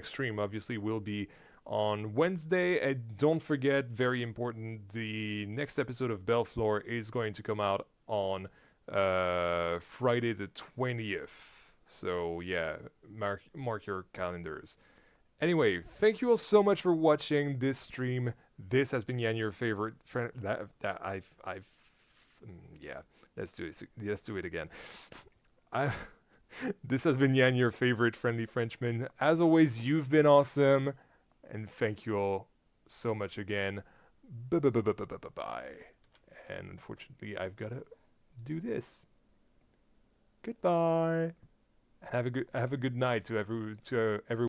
stream obviously will be on Wednesday. And don't forget, very important, the next episode of Belleflore is going to come out on Friday the 20th. So yeah, mark your calendars. Anyway, thank you all so much for watching this stream. This has been Yan, your favorite friend. Yeah. Let's do it. Let's do it again. This has been Yan, your favorite friendly Frenchman. As always, you've been awesome, and thank you all so much again. Bye. And unfortunately, I've got to do this. Goodbye. Have a good night to everyone.